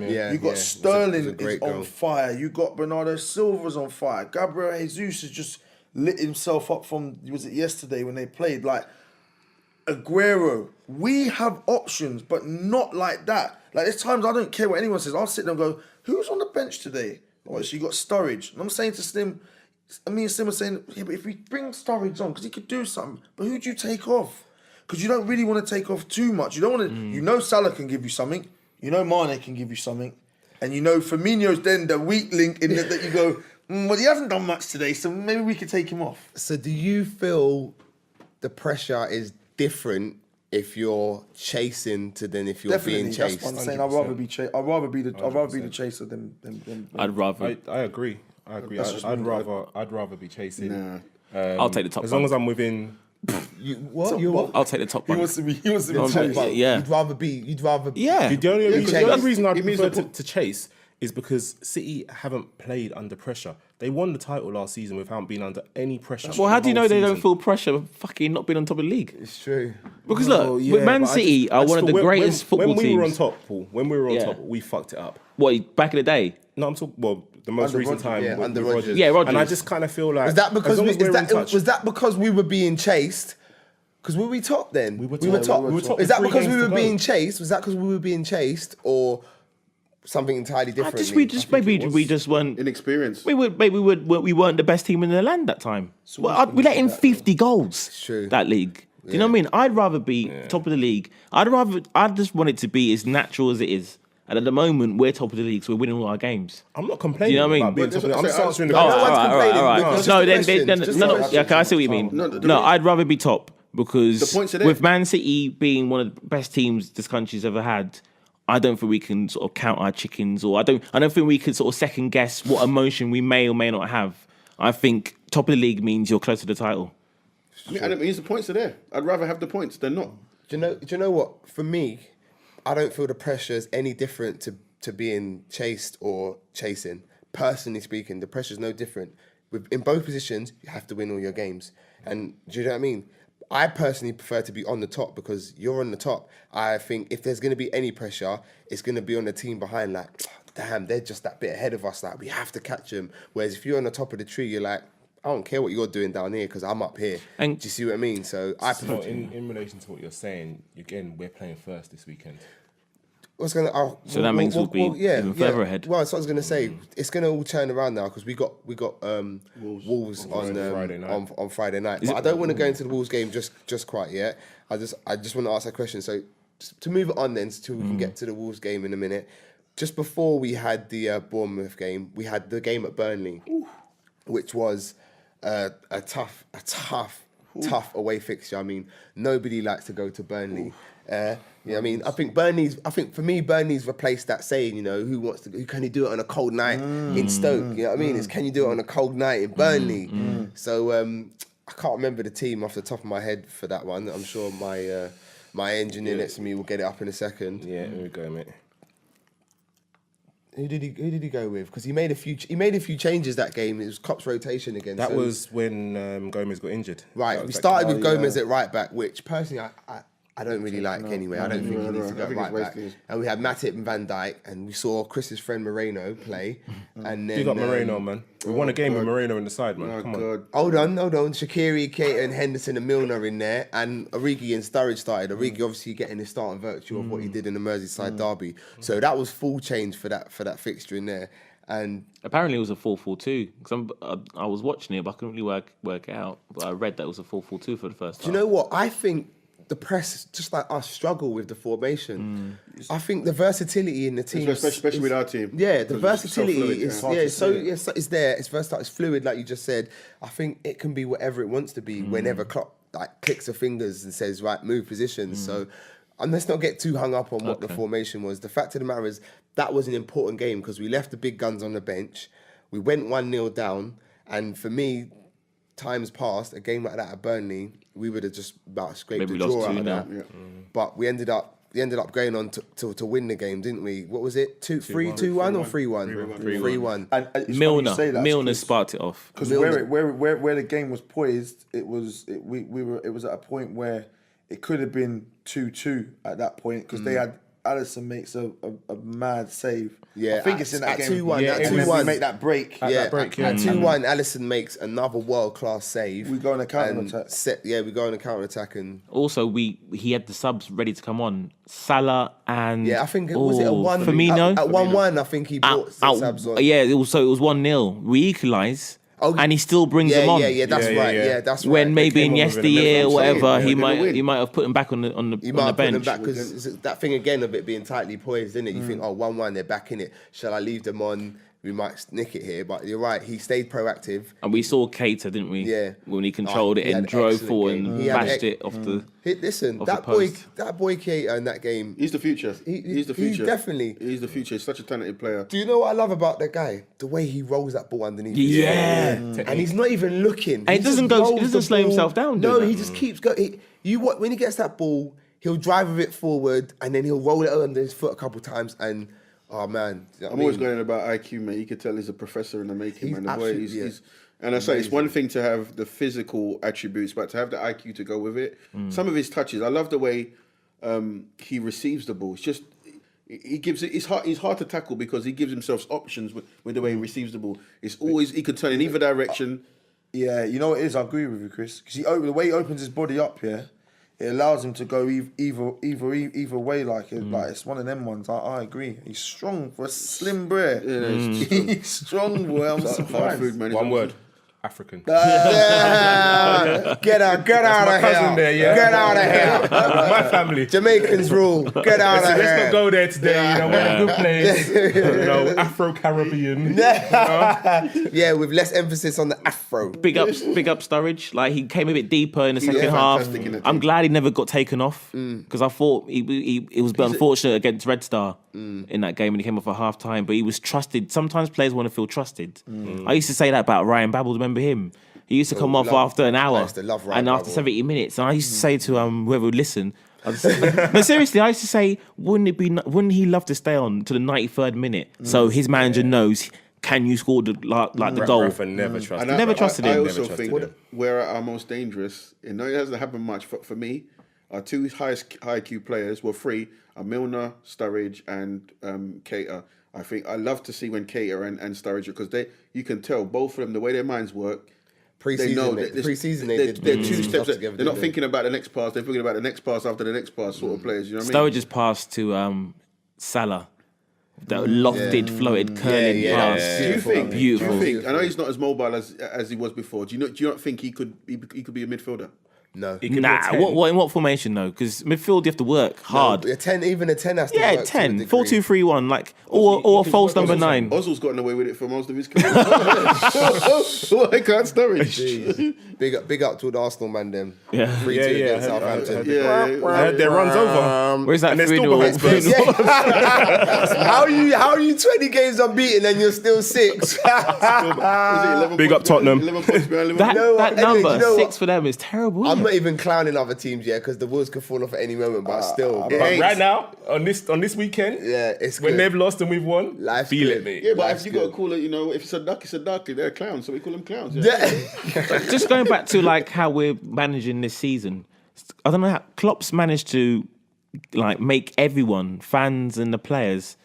net. You got Sterling is on fire. You got Bernardo Silva's on fire. Gabriel Jesus has just lit himself up from, was it yesterday when they played? Like, Aguero. We have options, but not like that. Like, there's times I don't care what anyone says. I'll sit there and go, who's on the bench today? Oh, so you got Sturridge. And I'm saying to Slim, me and Slim were saying, yeah, but if we bring Sturridge on, because he could do something, but who do you take off? Because you don't really want to take off too much. You don't want to. You know Salah can give you something. You know Mane can give you something, and you know Firmino's then the weak link in that you go. Well, he hasn't done much today, so maybe we could take him off. So do you feel the pressure is different if you're chasing to than if you're Definitely, being chased. that's what I'm saying. I'd rather be the chaser than I'd rather. I agree. I'd rather be chasing. Nah. I'll take the top. As long as I'm within. I'll take the top he one. wants to be chased. Yeah. You'd rather be. Yeah. The only reason I'd It means prefer the to chase is because City haven't played under pressure. They won the title last season without being under any pressure. Well, how do you know they don't season. feel pressure fucking not being on top of the league? It's true. Because look, Man City are one of the greatest football teams. When we were on top, Paul, Yeah. we fucked it up. What, back in the day? No, I'm talking, the most Under recent Rodgers. time. Yeah, with under Rodgers. Rodgers. Yeah, Rodgers. And I just kind of feel like... Was that because as long as we're in touch- was that because we were being chased? Because were we top then? We were were top. top. We were top Is with that 3 because we games were to being go. chased? Was that because we were being chased or something entirely different? We just weren't. Inexperience. We weren't the best team in the land that time. We let in 50 goals. true. That league. Do you know what I mean? I'd rather be top of the league. I just want it to be as natural as it is. And at the moment, we're top of the league, so we're winning all our games. I'm not complaining Do you know what I mean? about being But top of the... I'm just answering the No, question. no one's complaining. All right. It's just No, a then question. Just a no. question. Yeah, okay, I see what you mean. No, I'd rather be top because The points are there. with Man City being one of the best teams this country's ever had, I don't think we can sort of count our chickens, or I don't think we can sort of second guess what emotion we may or may not have. I think top of the league means you're close to the title. And it means the points are there. I'd rather have the points than not. Do you know what? For me, I don't feel the pressure is any different to being chased or chasing. Personally speaking, the pressure is no different. In both positions, you have to win all your games. And do you know what I mean? I personally prefer to be on the top because you're on the top. I think if there's going to be any pressure, it's going to be on the team behind. Like, damn, they're just that bit ahead of us. Like, we have to catch them. Whereas if you're on the top of the tree, you're like, I don't care what you're doing down here because I'm up here. And do you see what I mean? So I prefer. So in relation to what you're saying, again, we're playing first this weekend. So that means we'll be even further ahead. Well, that's what I was going to say. It's going to all turn around now because we got Wolves on Friday night. But I don't want to go into the Wolves game just quite yet. I just want to ask that question. So to move it on then, till we can get to the Wolves game in a minute. Just before we had the Bournemouth game, we had the game at Burnley, which was a tough away fixture. I mean, nobody likes to go to Burnley. You know what I mean? I think for me, Burnley's replaced that saying, you know, who can you do it on a cold night in Stoke? You know what I mean? It's can you do it on a cold night in Burnley? So I can't remember the team off the top of my head for that one. I'm sure my engineer next to me will get it up in a second. Yeah, here we go, mate. Who did he go with? Because he made a few changes that game. It was Klopp's rotation again. That was when Gomez got injured. Right. We started with Gomez at right back, which personally I don't really like anyway. I don't think he needs to go right back. And we had Matip and Van Dijk, and we saw Chris's friend Moreno play. And then You got Moreno, man. We won a game with Moreno in the side, man. Come on. Hold on. Shaqiri, Keita, and Henderson and Milner in there, and Origi and Sturridge started. Origi obviously getting his start in virtue of what he did in the Merseyside derby. So that was full change for that fixture in there. And apparently it was a 4-4-2 because I was watching it, but I couldn't really work it out. But I read that it was a 4-4-2 for the first time. Do you know what? I think the press, just like us, struggle with the formation. I think the versatility in the team, especially with our team. Yeah, the versatility it's so fluid, it's there. It's versatile. It's fluid, like you just said. I think it can be whatever it wants to be whenever Klopp clicks her fingers and says, right, move positions. So. And let's not get too hung up on what the formation was. The fact of the matter is that was an important game because we left the big guns on the bench. We went 1-0 down. And for me, times past, a game like that at Burnley, we would have just about scraped the draw out of that. Yeah. But we ended up going on to win the game, didn't we? What was it? 2-1 or 3-1? 3-1. And Milner sparked it off. Because where the game was poised, it was at a point where it could have been 2-2 at that point because they had Alisson makes a mad save. Yeah, I think it's in that at game. 2-1. Yeah, At and then 2-1. we make that break. At 2-1, Alisson makes another world-class save. We go on a counter-attack. We go on a counter-attack. And also, he had the subs ready to come on. Salah and... Yeah, I think, was it a 1... Firmino? At 1-1, I think he brought the subs on. Yeah, it was 1-0. We equalise. And he still brings them on. Yeah, that's right. Yeah, that's right. When maybe in yesteryear or whatever, he might have put him back on the He might have put bench. them back because that thing again of it being tightly poised, isn't it? You think, 1-1, they're back in it. Shall I leave them on? we might nick it here. But you're right, he stayed proactive. And we saw Keita, didn't we? Yeah. When he controlled it he and had drove excellent forward game. and He had bashed it off the. Listen, Off the that boy post. Keita in that game. He's the future. He's the future. He's the future. He's such a talented player. Do you know what I love about that guy? The way he rolls that ball underneath. Yeah. And he's not even looking. And he doesn't slow himself down. No, doing he that. just keeps going. When he gets that ball, he'll drive with it forward and then he'll roll it under his foot a couple times. And oh man, I'm always going about IQ, mate. You could tell he's a professor in the making, man. The boy, absolutely, he's and I say it's one thing to have the physical attributes, but to have the IQ to go with it. Some of his touches, I love the way he receives the ball. It's just he gives it. He's hard to tackle because he gives himself options with the way he receives the ball. It's always he could turn in either direction. Yeah, you know what it is. I agree with you, Chris. Because the way he opens his body up here, it allows him to go either way. Like it's one of them ones. I agree. He's strong for a slim boy. He's strong, boy. I'm surprised. Food, man. One word. African. get out of here! There, yeah. Get out of here! My family. Jamaicans rule. Get out of here! Let's not go there today. You know, we're in a good place. You know, Afro-Caribbean. Yeah, with less emphasis on the Afro. Big up Sturridge. Like he came a bit deeper in the second half. fantastic in that I'm team. glad he never got taken off because I thought he was a bit unfortunate against Red Star in that game when he came off at half time. But he was trusted. Sometimes players want to feel trusted. I used to say that about Ryan Babel. Remember him? He used to come off after an hour and after 70 minutes. And I used to say to whoever would listen. No, seriously, I used to say, wouldn't he love to stay on to the 93rd minute so his manager knows. Can you score the goal? Rafa never trusted. Never trusted him. I Never also trusted think him. we're at our most dangerous. You know, it hasn't happened much for me. Our two highest high IQ players were three: Milner, Sturridge, and Keita. I think I love to see when Keita and Sturridge, because you can tell both of them the way their minds work. Pre-season, they're two steps. together, They're not thinking about the next pass. They're thinking about the next pass after the next pass, sort of players. You know what I mean? Sturridge's pass to Salah. That lofted, floated, curling pass. Do you think? Beautiful. Do you think? I know he's not as mobile as he was before. Do you not think he could be a midfielder? No. Nah, what in what formation though? Because midfield you have to work hard. No, even a 10 has to Yeah, work 10, 4-2-3-1, like or false number 9. Ozil's gotten away with it for most of his career. Why can't Sturridge? Big up to the Arsenal man them. Yeah. 3-2 against Southampton. I heard their runs over. Where's that And they're still funeral? behind Spurs. How are you 20 games unbeaten and you're still 6? Big up Tottenham. 11 points behind Liverpool. That Anyway, number, you know 6 what? for them is terrible. I'm not even clowning other teams yet because the wheels could fall off at any moment, but still. But right now, on this weekend, Yeah, it's when good. they've lost and we've won, Life's feel good. it, mate. Yeah, but Life's if you got to good. call it, if it's a duck, it's a duck. They're clowns, so we call them clowns. Yeah. Just going back to like how we're managing this season, I don't know how Klopp's managed to like make everyone, fans and the players,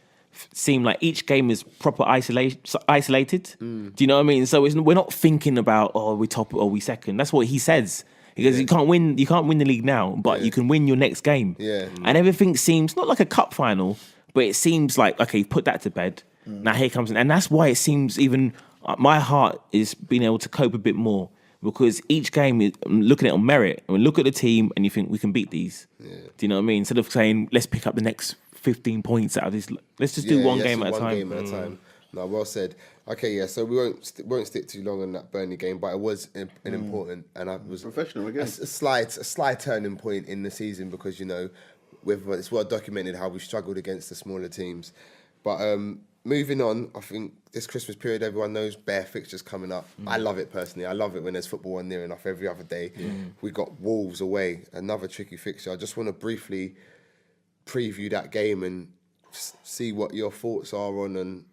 seem like each game is proper isolated. Do you know what I mean? So we're not thinking about we top or we second. That's what he says. Because you can't win the league now, but you can win your next game. Yeah. And everything seems not like a cup final, but it seems like okay, put that to bed. Now here comes, and that's why it seems even my heart is being able to cope a bit more. Because each game, I'm looking at it on merit. And we look at the team and you think, we can beat these. Yeah. Do you know what I mean? Instead of saying, let's pick up the next 15 points out of this. Let's just do one game at a time. No, well said. Okay, yeah, so we won't stick too long on that Burnley game, but it was an important, and it was Professional again. a slight turning point in the season because, you know, it's well documented how we struggled against the smaller teams. But moving on, I think this Christmas period, everyone knows bare fixtures coming up. I love it personally. I love it when there's football on near enough every other day. We got Wolves away, another tricky fixture. I just want to briefly preview that game and see what your thoughts are on and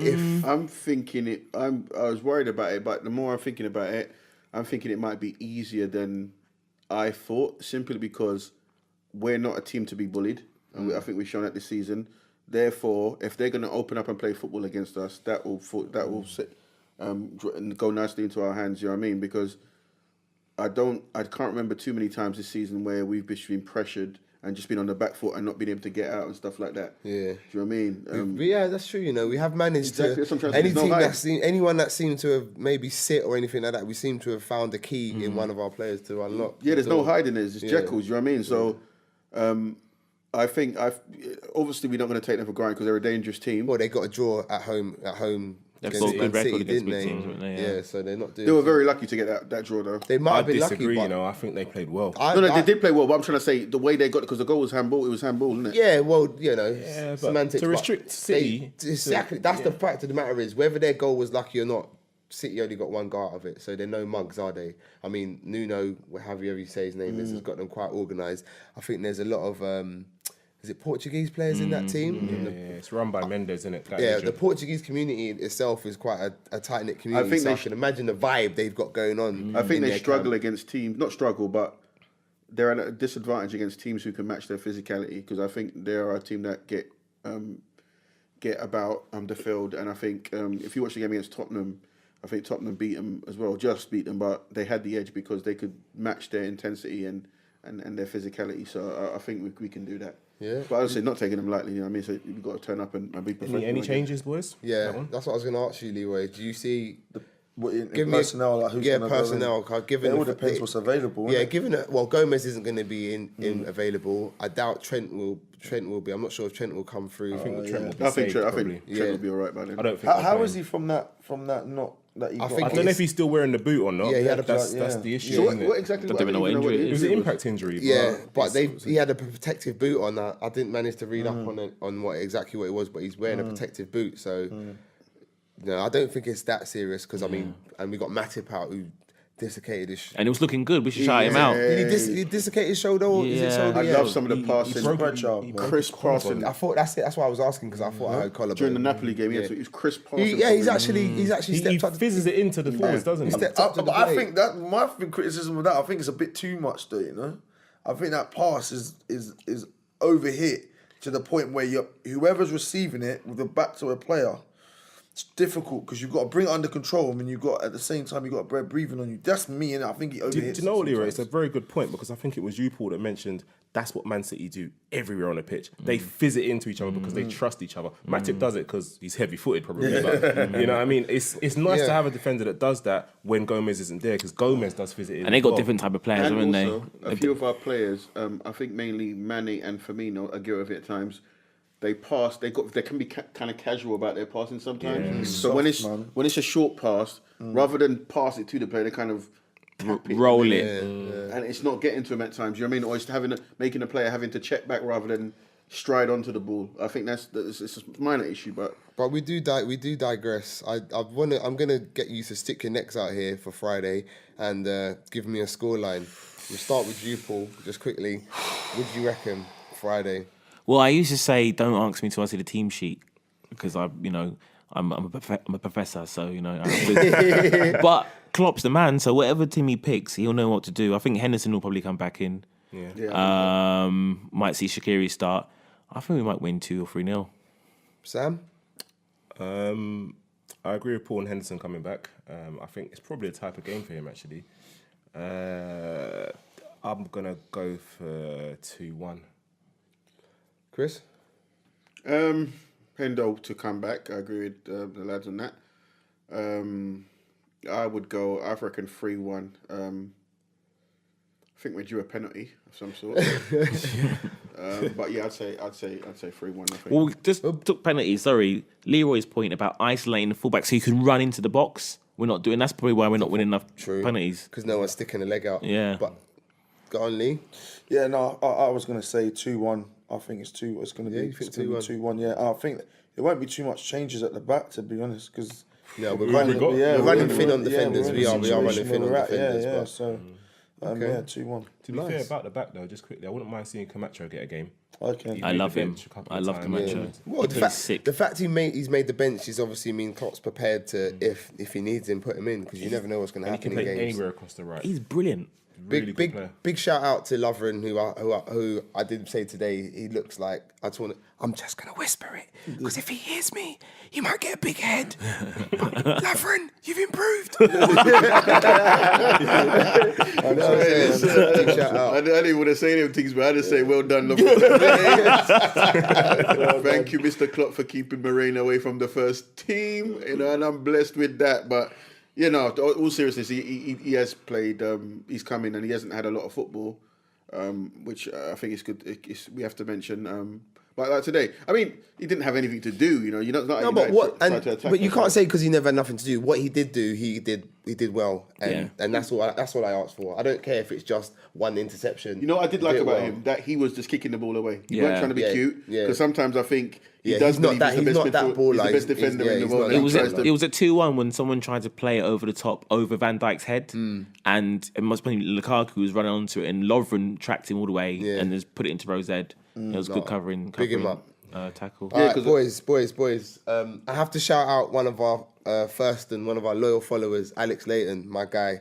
if I'm thinking it. I was worried about it, but the more I'm thinking about it, I'm thinking it might be easier than I thought. Simply because we're not a team to be bullied, and I think we've shown that this season. Therefore, if they're going to open up and play football against us, that will sit and go nicely into our hands. You know what I mean? Because I can't remember too many times this season where we've been pressured and just been on the back foot and not been able to get out and stuff like that. Yeah. Do you know what I mean? yeah, that's true. You know, we have managed Exactly, that's what I'm to. trying to say. Anyone that seemed to have maybe sit or anything like that, we seem to have found a key in one of our players to unlock. Yeah, there's So, no hiding it. It's just Jekylls, you know what I mean? So I think obviously we're not going to take them for granted because they're a dangerous team. Well, they got a draw at home. They've against got a good Man record City, against didn't big they? teams, haven't they? Yeah, so they're not doing. They were very lucky to get that draw though. They might I have been disagree. lucky, I think they played well. No, they did play well, but I'm trying to say the way they got because the goal was handball. It was handball, isn't it? Yeah, well, but semantics. to but restrict City, exactly. That's the fact of the matter is whether their goal was lucky or not. City only got one goal out of it, so they're no mugs, are they? I mean, Nuno, however you say his name is, has got them quite organised. I think there's a lot of is it Portuguese players in that team? Yeah, it's run by Mendes, isn't it? The Portuguese community itself is quite a tight knit community. I think so I can imagine the vibe they've got going on. I think they struggle against teams, not struggle, but they're at a disadvantage against teams who can match their physicality. Because I think they are a team that get about the field, and I think if you watch the game against Tottenham, I think Tottenham beat them as well, just beat them, but they had the edge because they could match their intensity and their physicality. So I think we can do that. Yeah. But honestly, not taking them lightly. You know what I mean? So you've got to turn up and be professional. Any changes, boys? Yeah, that's what I was going to ask you, Leroy. Do you see Give personnel, like who's gonna personnel. Given it all depends what's available. Yeah, given it. Well, Gomez isn't going to be in available. I doubt Trent will be. I'm not sure if Trent will come through. I think Trent will be I think saved, Trent will be all right by then. I don't think. How is he from that? Not that he. I got? think I don't know if he's still wearing the boot or not. Yeah, he had that's the issue. So isn't it? what exactly? Don't even know what injury it It was an impact injury. Yeah, but he had a protective boot on that. I didn't manage to read up on what exactly what it was, but he's wearing a protective boot. So, no, I don't think it's that serious because I mean, and we got Matip out who dislocated his. And it was looking good. We should shout him out. Did he dislocate his shoulder? Or is it shoulder? I love some of the passing. Chris passing. I thought that's it. That's why I was asking because I thought I heard collarbone During the Napoli game, he was Chris passing. He's actually stepped up. He fizzes it into the forwards, doesn't he? Stepped up to the But I plate. think that my criticism of that, I think it's a bit too much, though. You know, I think that pass is overhit to the point where whoever's receiving it with the back to a player. It's difficult because you've got to bring it under control. I mean, you've got at the same time you've got bread breathing on you. That's me, and I think he overhits. Do you know what, Leroy? It's a very good point because I think it was you, Paul, that mentioned that's what Man City do everywhere on the pitch. They fizz it into each other because they trust each other. Matip does it because he's heavy-footed, probably. But, you know what I mean? It's nice to have a defender that does that when Gomez isn't there because Gomez does fizz it in. And they got different type of players, And haven't they? also, a few of our players, I think mainly Mane and Firmino, are guilty of it at times. They pass. They can be kind of casual about their passing sometimes. So when it's a short pass, rather than pass it to the player, they kind of tap it, Roll it. and it's not getting to him at times. You know what I mean? Or it's making the player having to check back rather than stride onto the ball. I think it's a minor issue, but we do digress. I'm gonna get you to stick your necks out here for Friday and give me a scoreline. We'll start with you, Paul, just quickly. What do you reckon Friday? Well, I used to say, don't ask me till I see the team sheet because I'm a professor, so but Klopp's the man, so whatever team he picks, he'll know what to do. I think Henderson will probably come back in. yeah. Might see Shaqiri start. I think we might win 2 or 3-0. Sam? I agree with Paul and Henderson coming back. I think it's probably a type of game for him, actually. I'm going to go for 2-1. Chris? Hendo to come back. I agree with the lads on that. I reckon 3-1. I think we're due a penalty of some sort. But yeah, I'd say 3-1. I think. Well, just took penalties. Sorry, Leroy's point about isolating the fullback so you can run into the box. We're not doing. That's probably why we're not winning enough penalties. Because no one's sticking a leg out. Yeah. But go on, Lee. Yeah, no, I was going to say 2-1. I think it's 2. It's going to be. You think 2-1? Yeah, I think there won't be too much changes at the back, to be honest, because we're running thin on defenders. We are running thin on defenders. Yeah, but. so. Yeah, 2-1. To be fair about the back though, just quickly, I wouldn't mind seeing Camacho get a game. Okay. I love him. I love Camacho. Yeah. Well, the fact he's made the bench is obviously mean Klopp's prepared to if he needs him, put him in because you never know what's going to happen He can in play games. anywhere across the right. He's brilliant. Really good player. Big shout out to Lovren who I did say today he looks like I'm just gonna whisper it because if he hears me you might get a big head. But Lovren, you've improved. I didn't want to say them things, but I just say well done. Thank you, Mr. Klopp, for keeping Moreno away from the first team. And I'm blessed with that. But all seriousness, he has played. He's come in and he hasn't had a lot of football. which I think is good. We have to mention. Like today, I mean, he didn't have anything to do. You know, you're not. No, but but you can't say because he never had nothing to do. What he did do, he did well, and that's all I asked for. I don't care if it's just one interception. You know what I did like about him? That he was just kicking the ball away. He weren't trying to be cute. Because sometimes I think he does believe he's the best defender in the world. It was at 2-1 when someone tried to play it over the top over Van Dijk's head, and it must be Lukaku was running onto it, and Lovren tracked him all the way and just put it into Rose Ed. It was good covering. Big him up. Tackle. All right, boys. I have to shout out one of our first and one of our loyal followers, Alex Layton, my guy.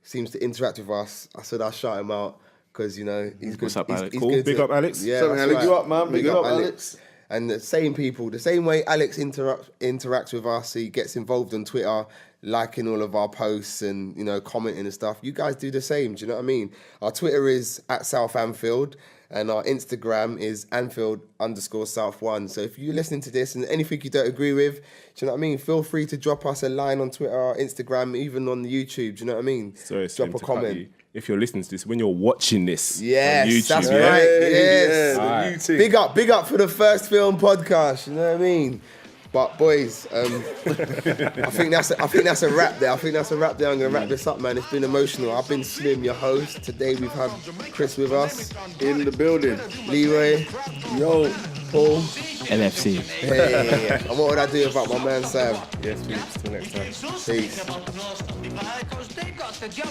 Seems to interact with us. I said I'll shout him out because he's good. What's up, Alex? He's Cool. good Big up, Alex. Yeah, Big you up, man. Big up, Alex. And the same people, the same way Alex interacts with us, he gets involved on Twitter, liking all of our posts and, commenting and stuff. You guys do the same, do you know what I mean? Our Twitter is @South Anfield and our Instagram is Anfield_South1. So if you're listening to this and anything you don't agree with, do you know what I mean? Feel free to drop us a line on Twitter or Instagram, even on the YouTube, do you know what I mean? Sorry, drop a comment. If you're listening to this, when you're watching this yes, on YouTube, that's right. Yes. Right. YouTube. Big up for the first film podcast. You know what I mean? But boys, I think that's a wrap there. I'm gonna wrap this up, man. It's been emotional. I've been Slim, your host. Today we've had Chris with us in the building. Leroy, yo, Paul, LFC. Hey, and what would I do about my man Sam? Yes, please. Till next time. Peace.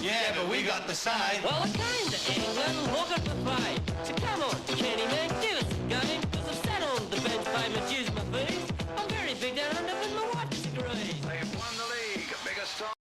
Yeah, but we got the side. Well, kinda, England. Look at the fight. So come on.